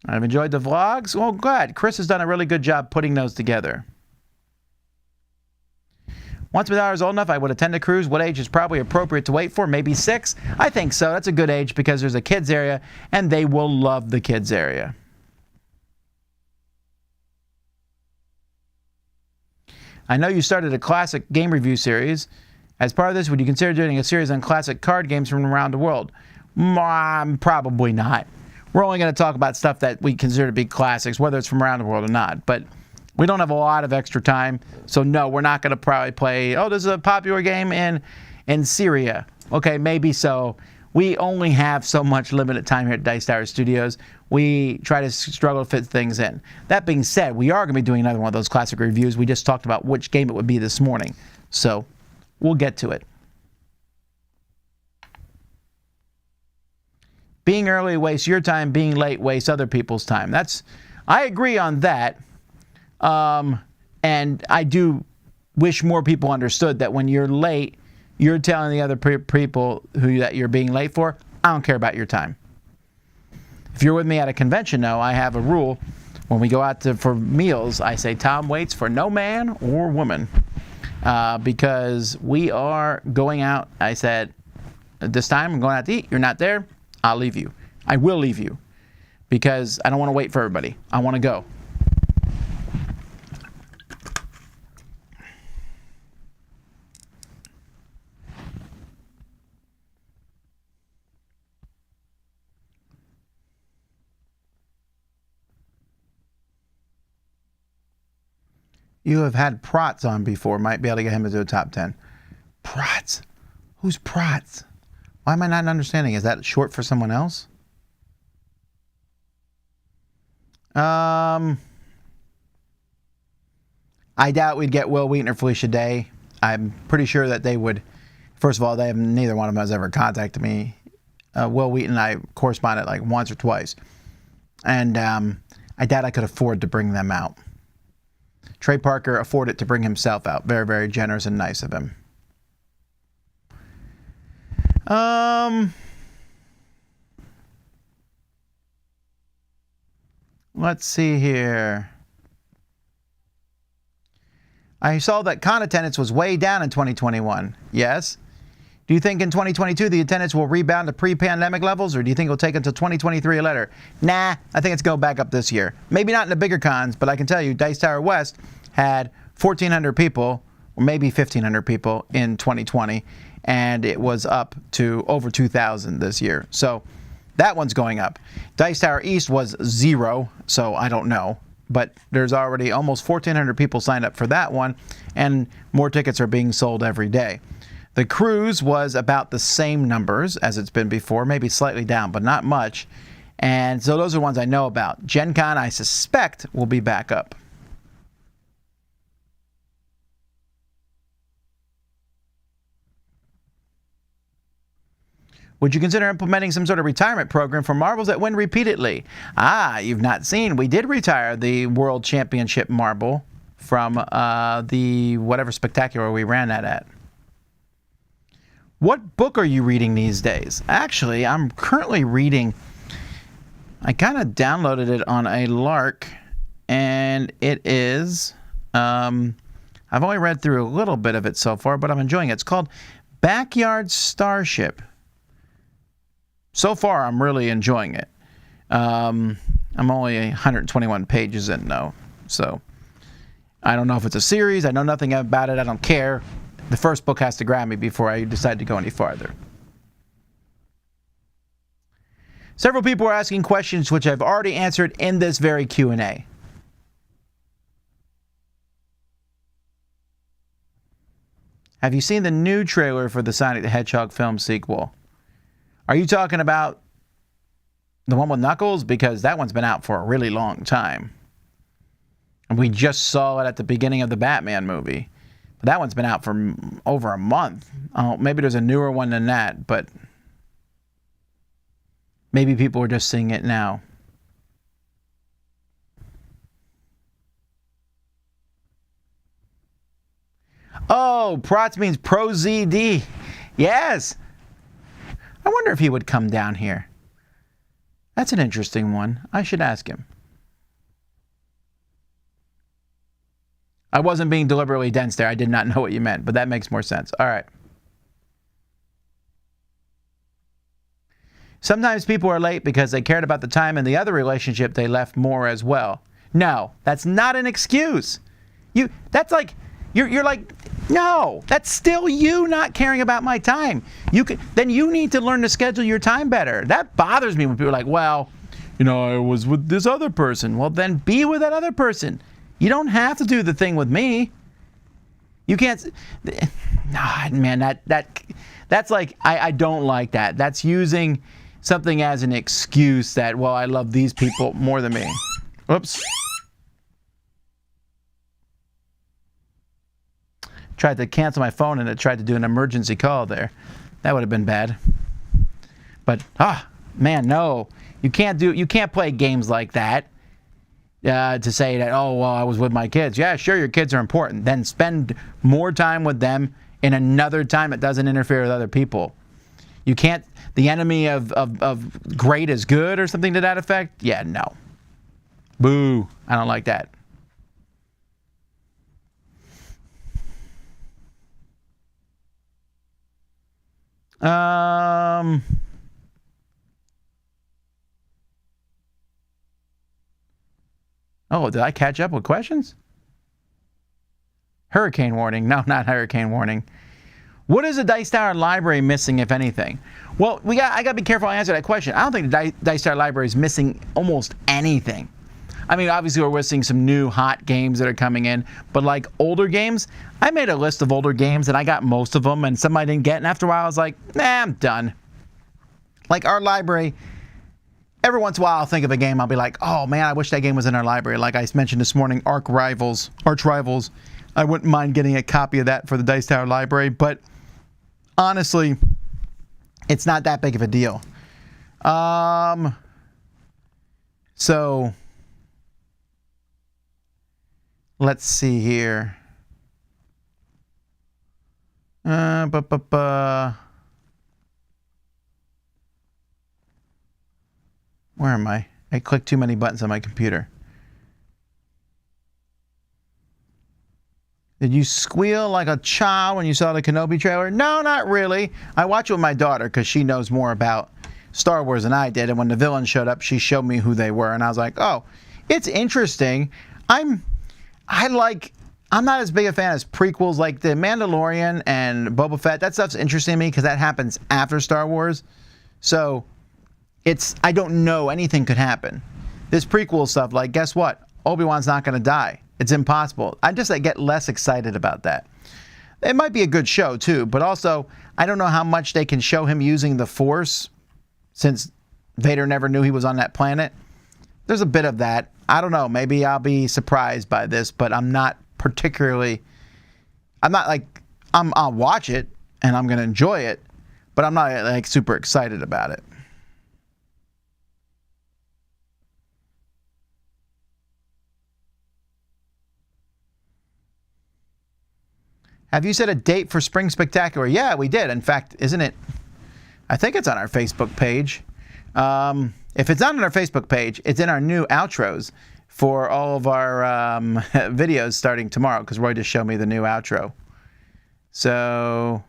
[SPEAKER 1] I've enjoyed the vlogs. Well, good. Chris has done a really good job putting those together. Once my daughter's old enough, I would attend a cruise. What age is probably appropriate to wait for? Maybe 6? I think so. That's a good age because there's a kids area, and they will love the kids area. I know you started a classic game review series. As part of this, would you consider doing a series on classic card games from around the world? Probably not. We're only going to talk about stuff that we consider to be classics, whether it's from around the world or not. But we don't have a lot of extra time, so no, we're not going to probably play, oh, there's a popular game in Syria. Okay, maybe so. We only have so much limited time here at Dice Tower Studios. We try to struggle to fit things in. That being said, we are going to be doing another one of those classic reviews. We just talked about which game it would be this morning, so we'll get to it. Being early wastes your time. Being late wastes other people's time. I agree on that. And I do wish more people understood that when you're late, you're telling the other people that you're being late for, I don't care about your time. If you're with me at a convention, though, I have a rule. When we go out for meals, I say Tom waits for no man or woman. Because we are going out. I said, at this time, I'm going out to eat. You're not there. I'll leave you. I will leave you. Because I don't want to wait for everybody. I want to go. You have had Protz on before. Might be able to get him into the top 10. Protz? Who's Protz? Why am I not understanding? Is that short for someone else? I doubt we'd get Will Wheaton or Felicia Day. I'm pretty sure that they would. First of all, neither one of them has ever contacted me. Will Wheaton and I corresponded like once or twice. And I doubt I could afford to bring them out. Trey Parker afforded to bring himself out. Very, very generous and nice of him. Let's see here. I saw that con attendance was way down in 2021. Yes. Do you think in 2022 the attendance will rebound to pre-pandemic levels, or do you think it will take until 2023 or later? Nah, I think it's going back up this year. Maybe not in the bigger cons, but I can tell you Dice Tower West had 1,400 people, or maybe 1,500 people in 2020, and it was up to over 2,000 this year. So that one's going up. Dice Tower East was 0, so I don't know. But there's already almost 1,400 people signed up for that one, and more tickets are being sold every day. The cruise was about the same numbers as it's been before, maybe slightly down, but not much. And so those are ones I know about. Gen Con, I suspect, will be back up. Would you consider implementing some sort of retirement program for marbles that win repeatedly? You've not seen. We did retire the World Championship marble from the whatever spectacular we ran that at. What book are you reading these days? Actually, I'm currently reading, I kind of downloaded it on a lark, and it is, I've only read through a little bit of it so far, but I'm enjoying it. It's called Backyard Starship. So far, I'm really enjoying it. I'm only 121 pages in, though. So, I don't know if it's a series. I know nothing about it. I don't care. The first book has to grab me before I decide to go any farther. Several people are asking questions which I've already answered in this very Q&A. Have you seen the new trailer for the Sonic the Hedgehog film sequel? Are you talking about the one with Knuckles? Because that one's been out for a really long time. And we just saw it at the beginning of the Batman movie. But that one's been out for over a month. Oh, maybe there's a newer one than that, but maybe people are just seeing it now. Oh, Protz means Pro-ZD. Yes. I wonder if he would come down here. That's an interesting one. I should ask him. I wasn't being deliberately dense there. I did not know what you meant, but that makes more sense. All right. Sometimes people are late because they cared about the time in the other relationship they left more as well. No, that's not an excuse. That's like, you're like, no, that's still you not caring about my time. Then you need to learn to schedule your time better. That bothers me when people are like, well, I was with this other person. Well, then be with that other person. You don't have to do the thing with me. You can't. Nah, man, that's like, I don't like that. That's using something as an excuse that, well, I love these people more than me. Oops. Tried to cancel my phone and it tried to do an emergency call there. That would have been bad. But, man, no. You can't play games like that. To say that, oh, well, I was with my kids. Yeah, sure, your kids are important. Then spend more time with them in another time that doesn't interfere with other people. You can't, the enemy of great is good or something to that effect? Yeah, no. Boo. I don't like that. Oh, did I catch up with questions? Hurricane warning. No, not hurricane warning. What is the Dice Tower library missing, if anything? Well, I got to be careful I answer that question. I don't think the Dice Tower library is missing almost anything. I mean, obviously, we're missing some new hot games that are coming in, but like older games, I made a list of older games and I got most of them, and some I didn't get, and after a while I was like, nah, I'm done. Like our library, every once in a while I'll think of a game, I'll be like, oh man, I wish that game was in our library. Like I mentioned this morning, Arch Rivals. I wouldn't mind getting a copy of that for the Dice Tower library, but honestly, it's not that big of a deal. So let's see here. Where am I? I clicked too many buttons on my computer. Did you squeal like a child when you saw the Kenobi trailer? No, not really. I watch it with my daughter because she knows more about Star Wars than I did. And when the villains showed up, she showed me who they were. And I was like, oh, it's interesting. I'm not as big a fan as prequels like The Mandalorian and Boba Fett. That stuff's interesting to me because that happens after Star Wars. So I don't know, anything could happen. This prequel stuff, like, guess what? Obi-Wan's not going to die. It's impossible. I get less excited about that. It might be a good show, too, but also, I don't know how much they can show him using the Force, since Vader never knew he was on that planet. There's a bit of that. I don't know. Maybe I'll be surprised by this, but I'll watch it, and I'm going to enjoy it, but I'm not, like, super excited about it. Have you set a date for Spring Spectacular? Yeah, we did. In fact, isn't it? I think it's on our Facebook page. If it's not on our Facebook page, it's in our new outros for all of our videos starting tomorrow, because Roy just showed me the new outro. So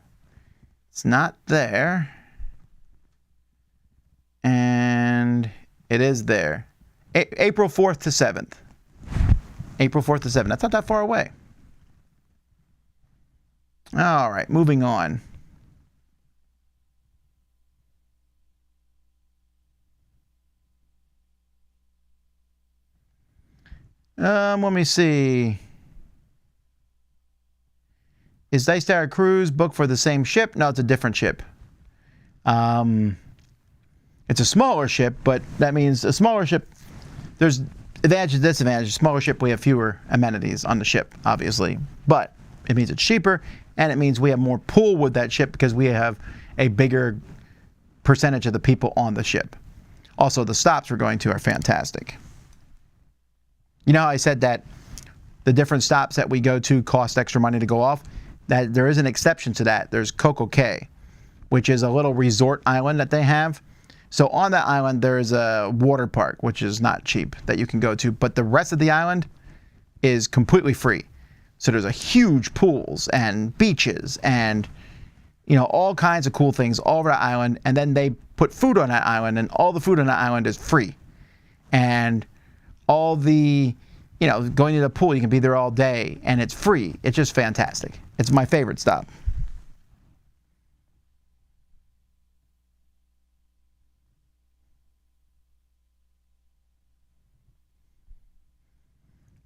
[SPEAKER 1] It's not there. And it is there. April 4th to 7th. April 4th to 7th. That's not that far away. All right, moving on. Let me see. Is Dice Tower Cruise booked for the same ship? No, it's a different ship. It's a smaller ship, but that means a smaller ship, there's advantages and disadvantages. Smaller ship, we have fewer amenities on the ship, obviously. But it means it's cheaper, and it means we have more pull with that ship because we have a bigger percentage of the people on the ship. Also, the stops we're going to are fantastic. You know how I said that the different stops that we go to cost extra money to go off? That there is an exception to that. There's Coco Cay, which is a little resort island that they have. So on that island, there is a water park, which is not cheap, that you can go to. But the rest of the island is completely free. So there's a huge pools and beaches and, you know, all kinds of cool things all over the island. And then they put food on that island, and all the food on that island is free. And all the, you know, going to the pool, you can be there all day, and it's free. It's just fantastic. It's my favorite stop.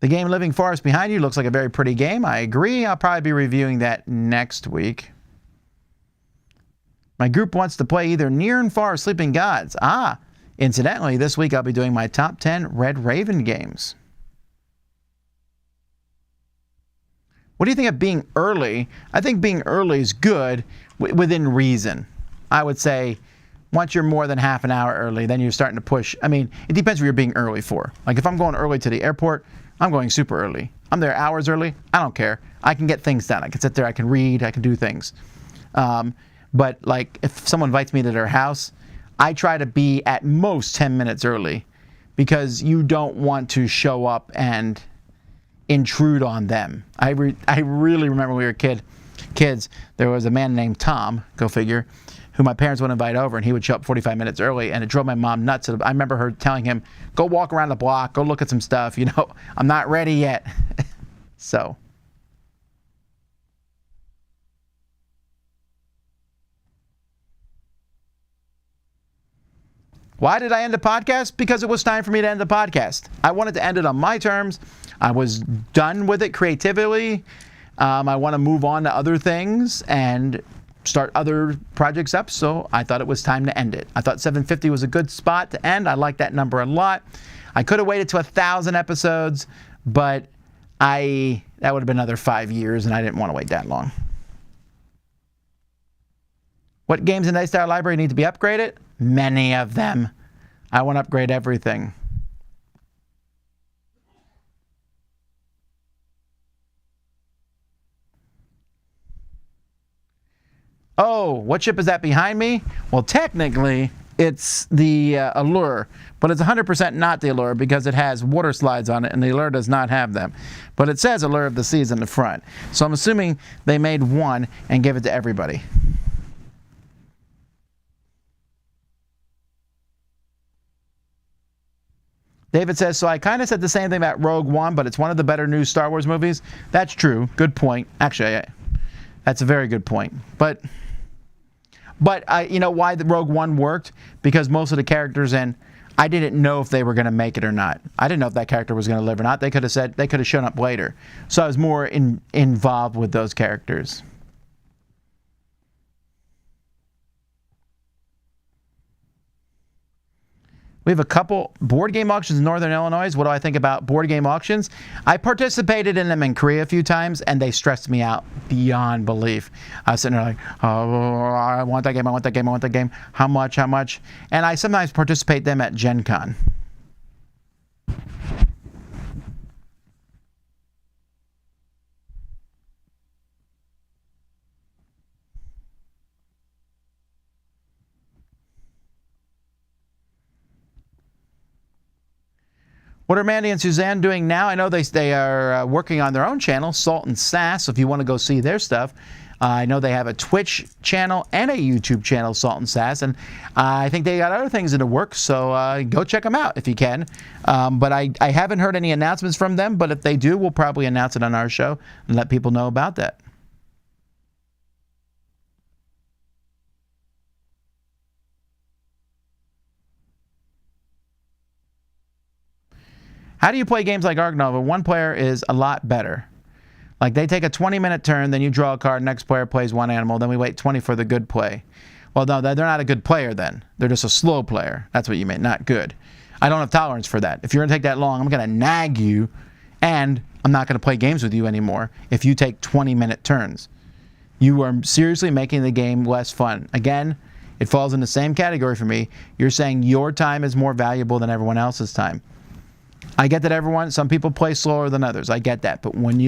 [SPEAKER 1] The game Living Forest behind you looks like a very pretty game. I agree. I'll probably be reviewing that next week. My group wants to play either Near and Far or Sleeping Gods. Incidentally, this week I'll be doing my top 10 Red Raven games. What do you think of being early? I think being early is good within reason. I would say once you're more than half an hour early, then you're starting to push. I mean, it depends what you're being early for. Like if I'm going early to the airport, I'm going super early. I'm there hours early. I don't care. I can get things done. I can sit there. I can read. I can do things. But like if someone invites me to their house, I try to be at most 10 minutes early because you don't want to show up and intrude on them. I really remember when we were kids, there was a man named Tom, go figure, who my parents would invite over, and he would show up 45 minutes early, and it drove my mom nuts. I remember her telling him, go walk around the block, go look at some stuff, you know, I'm not ready yet. So. Why did I end the podcast? Because it was time for me to end the podcast. I wanted to end it on my terms. I was done with it creatively. I want to move on to other things and start other projects up, so I thought it was time to end it. I thought 750 was a good spot to end. I like that number a lot. I could have waited to 1,000 episodes, but that would have been another 5 years, and I didn't want to wait that long. What games in the Dice Tower library need to be upgraded? Many of them. I want to upgrade everything. Oh, what ship is that behind me? Well, technically, it's the Allure, but it's 100% not the Allure because it has water slides on it, and the Allure does not have them. But it says Allure of the Seas in the front. So I'm assuming they made one and gave it to everybody. David says, so I kind of said the same thing about Rogue One, but it's one of the better new Star Wars movies. That's true. Good point. Actually, that's a very good point. But you know why the Rogue One worked? Because most of the characters I didn't know if they were going to make it or not. I didn't know if that character was going to live or not. They could have shown up later. So I was more involved with those characters. We have a couple board game auctions in Northern Illinois. What do I think about board game auctions? I participated in them in Korea a few times, and they stressed me out beyond belief. I was sitting there like, oh, I want that game, I want that game, I want that game. How much, how much? And I sometimes participate them at Gen Con. What are Mandy and Suzanne doing now? I know they are working on their own channel, Salt and Sass, if you want to go see their stuff. I know they have a Twitch channel and a YouTube channel, Salt and Sass, and I think they got other things in the works, so go check them out if you can. But I haven't heard any announcements from them, but if they do, we'll probably announce it on our show and let people know about that. How do you play games like Ark Nova? One player is a lot better. Like, they take a 20-minute turn, then you draw a card, next player plays one animal, then we wait 20 for the good play. Well, no, they're not a good player then. They're just a slow player. That's what you meant, not good. I don't have tolerance for that. If you're going to take that long, I'm going to nag you, and I'm not going to play games with you anymore if you take 20-minute turns. You are seriously making the game less fun. Again, it falls in the same category for me. You're saying your time is more valuable than everyone else's time. I get that some people play slower than others. I get that. But when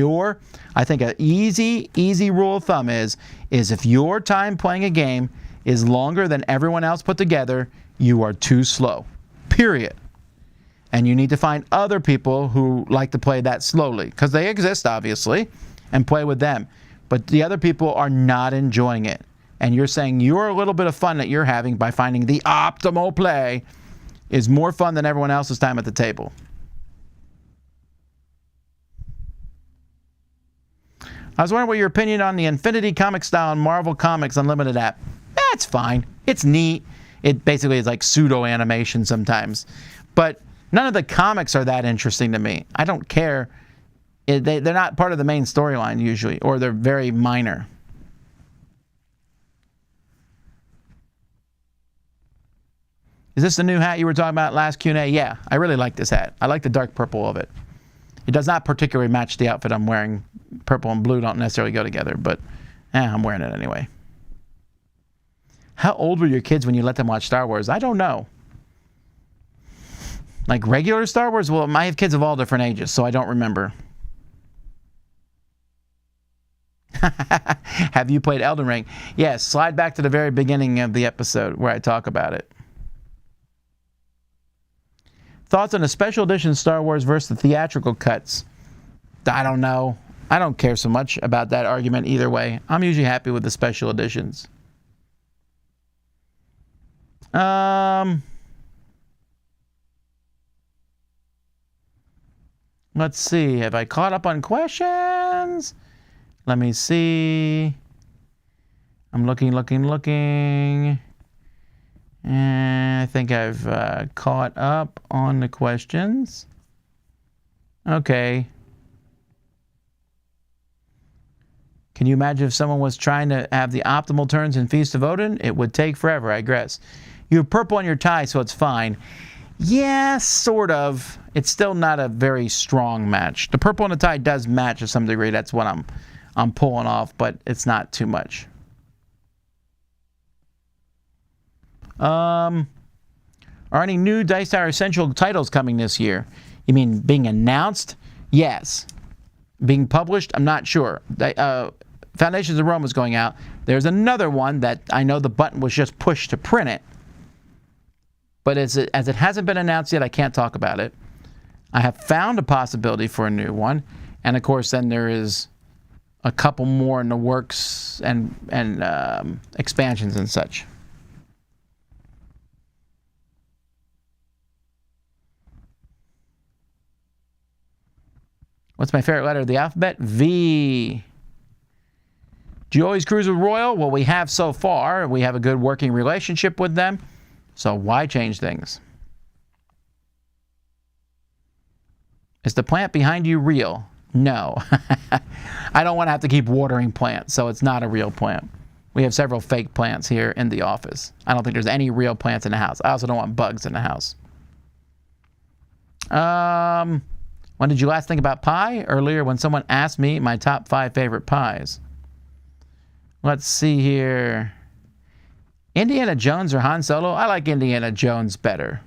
[SPEAKER 1] I think an easy rule of thumb is if your time playing a game is longer than everyone else put together, you are too slow. Period. And you need to find other people who like to play that slowly, because they exist, obviously, and play with them. But the other people are not enjoying it. And you're saying your little bit of fun that you're having by finding the optimal play is more fun than everyone else's time at the table. I was wondering what your opinion on the Infinity Comic Style and Marvel Comics Unlimited app. That's fine. It's neat. It basically is like pseudo animation sometimes. But none of the comics are that interesting to me. I don't care. They're not part of the main storyline usually, or they're very minor. Is this the new hat you were talking about last Q&A? Yeah, I really like this hat. I like the dark purple of it. It does not particularly match the outfit I'm wearing. Purple and blue don't necessarily go together, but I'm wearing it anyway. How old were your kids when you let them watch Star Wars? I don't know. Like regular Star Wars? Well, I have kids of all different ages, so I don't remember. Have you played Elden Ring? Yes, slide back to the very beginning of the episode where I talk about it. Thoughts on the special edition Star Wars versus the theatrical cuts? I don't know. I don't care so much about that argument either way. I'm usually happy with the special editions. Let's see. Have I caught up on questions? Let me see. I'm looking. And I think I've caught up on the questions. Okay. Can you imagine if someone was trying to have the optimal turns in Feast of Odin? It would take forever, I guess. You have purple on your tie, so it's fine. Yeah, sort of. It's still not a very strong match. The purple on the tie does match to some degree. That's what I'm pulling off, but it's not too much. Are any new Dice Tower Essential titles coming this year? You mean being announced? Yes. Being published? I'm not sure. Foundations of Rome is going out. There's another one that I know the button was just pushed to print it. But as it hasn't been announced yet, I can't talk about it. I have found a possibility for a new one. And of course, then there is a couple more in the works and expansions and such. What's my favorite letter of the alphabet? V. Do you always cruise with Royal? Well, we have so far. We have a good working relationship with them. So why change things? Is the plant behind you real? No. I don't want to have to keep watering plants, so it's not a real plant. We have several fake plants here in the office. I don't think there's any real plants in the house. I also don't want bugs in the house. When did you last think about pie? Earlier when someone asked me my top 5 favorite pies. Let's see here. Indiana Jones or Han Solo? I like Indiana Jones better.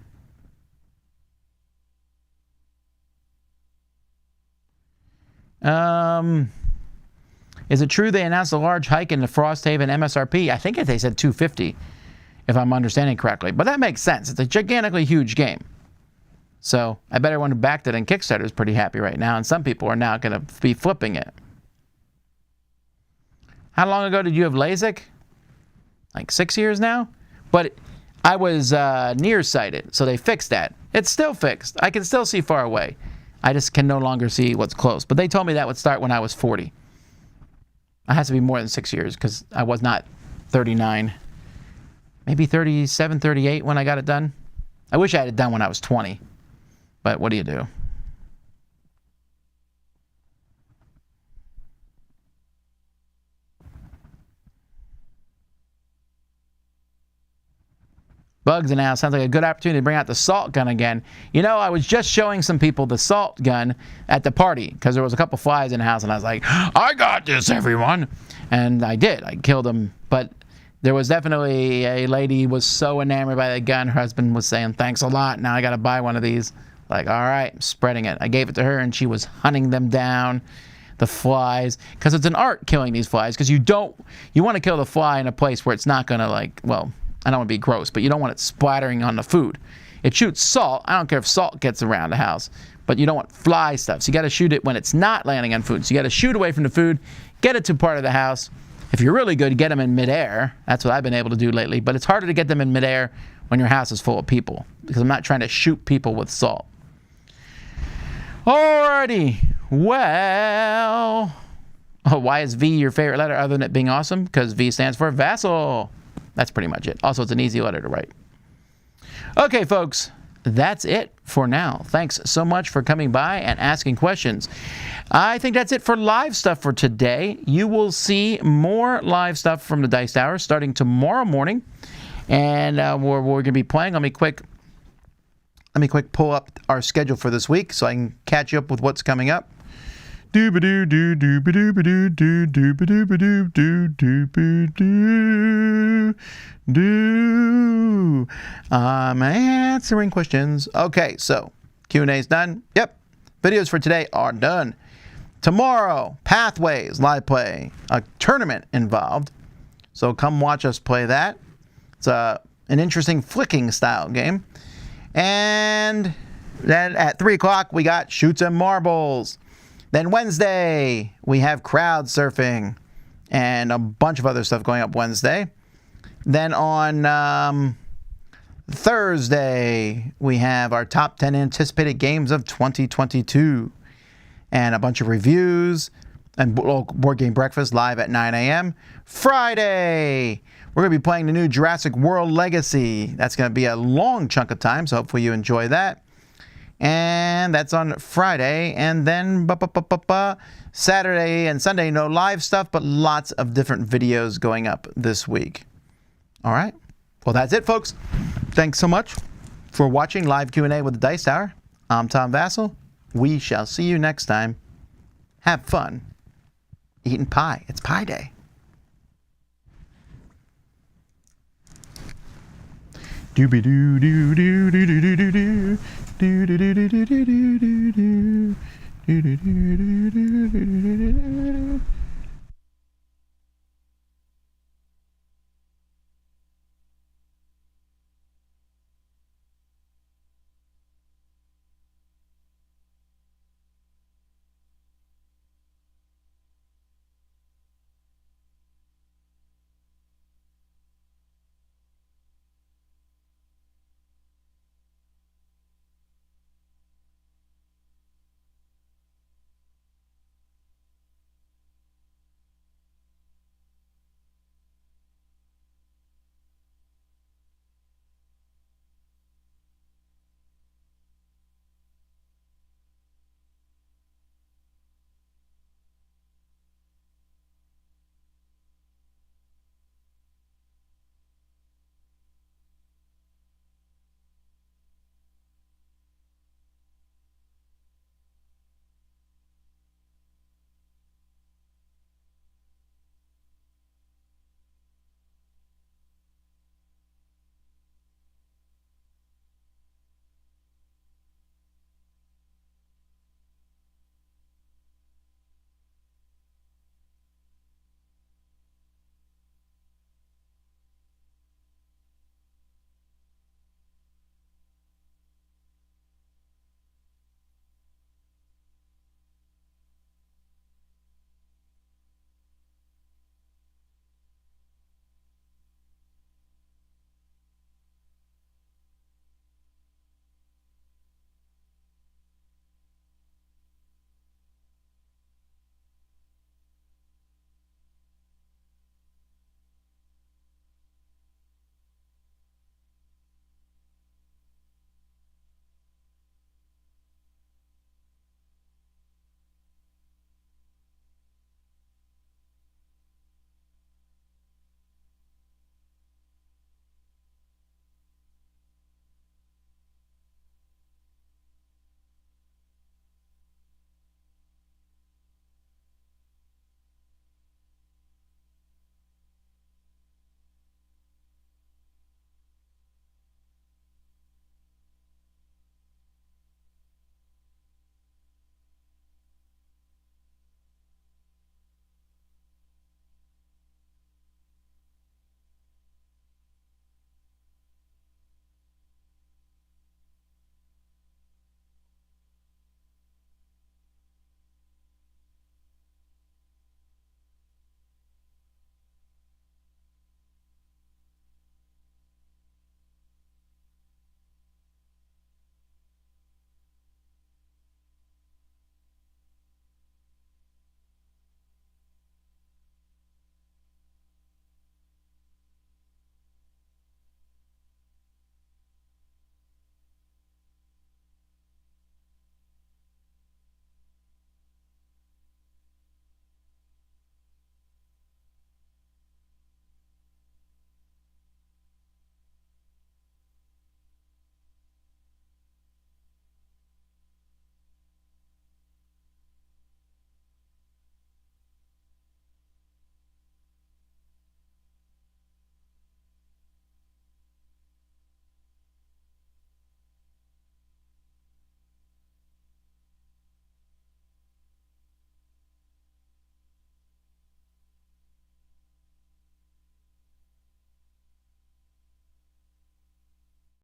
[SPEAKER 1] Is it true they announced a large hike in the Frosthaven MSRP? I think they said $250, if I'm understanding correctly. But that makes sense. It's a gigantically huge game. So I bet everyone who backed it in Kickstarter is pretty happy right now, and some people are now going to be flipping it. How long ago did you have LASIK? Like 6 years now? But I was nearsighted, so they fixed that. It's still fixed. I can still see far away. I just can no longer see what's close. But they told me that would start when I was 40. It has to be more than 6 years because I was not 39. Maybe 37, 38 when I got it done. I wish I had it done when I was 20. But what do you do? Bugs in the house. Sounds like a good opportunity to bring out the salt gun again. You know, I was just showing some people the salt gun at the party because there was a couple flies in the house, and I was like, I got this, everyone. And I did. I killed them. But there was definitely a lady who was so enamored by the gun. Her husband was saying, thanks a lot. Now I got to buy one of these. Like, all right, I'm spreading it. I gave it to her, and she was hunting them down, the flies. Because it's an art killing these flies. Because you want to kill the fly in a place where it's not going to, like, well, I don't want to be gross, but you don't want it splattering on the food. It shoots salt. I don't care if salt gets around the house, but you don't want fly stuff. So you got to shoot it when it's not landing on food. So you got to shoot away from the food, get it to part of the house. If you're really good, get them in midair. That's what I've been able to do lately. But it's harder to get them in midair when your house is full of people because I'm not trying to shoot people with salt. Alrighty. Well, why is V your favorite letter other than it being awesome? Because V stands for Vasel. That's pretty much it. Also, it's an easy letter to write. Okay, folks, that's it for now. Thanks so much for coming by and asking questions. I think that's it for live stuff for today. You will see more live stuff from the Dice Tower starting tomorrow morning. And we're going to be playing. Let me quick pull up our schedule for this week so I can catch you up with what's coming up. I'm answering questions. Okay, so Q&A's done. Yep, videos for today are done. Tomorrow, Pathways live play, a tournament involved. So come watch us play that. It's an interesting flicking style game. And then at 3 o'clock, we got Shoots and Marbles. Then Wednesday, we have crowd surfing and a bunch of other stuff going up Wednesday. Then on Thursday, we have our top 10 anticipated games of 2022 and a bunch of reviews and Board Game Breakfast live at 9 a.m. Friday, we're going to be playing the new Jurassic World Legacy. That's going to be a long chunk of time, so hopefully you enjoy that. And that's on Friday. And then Saturday and Sunday, no live stuff, but lots of different videos going up this week. All right. Well, that's it, folks. Thanks so much for watching Live Q&A with the Dice Tower. I'm Tom Vasel. We shall see you next time. Have fun eating pie. It's Pie Day. Doobie-doo-doo-doo-doo-doo-doo-doo.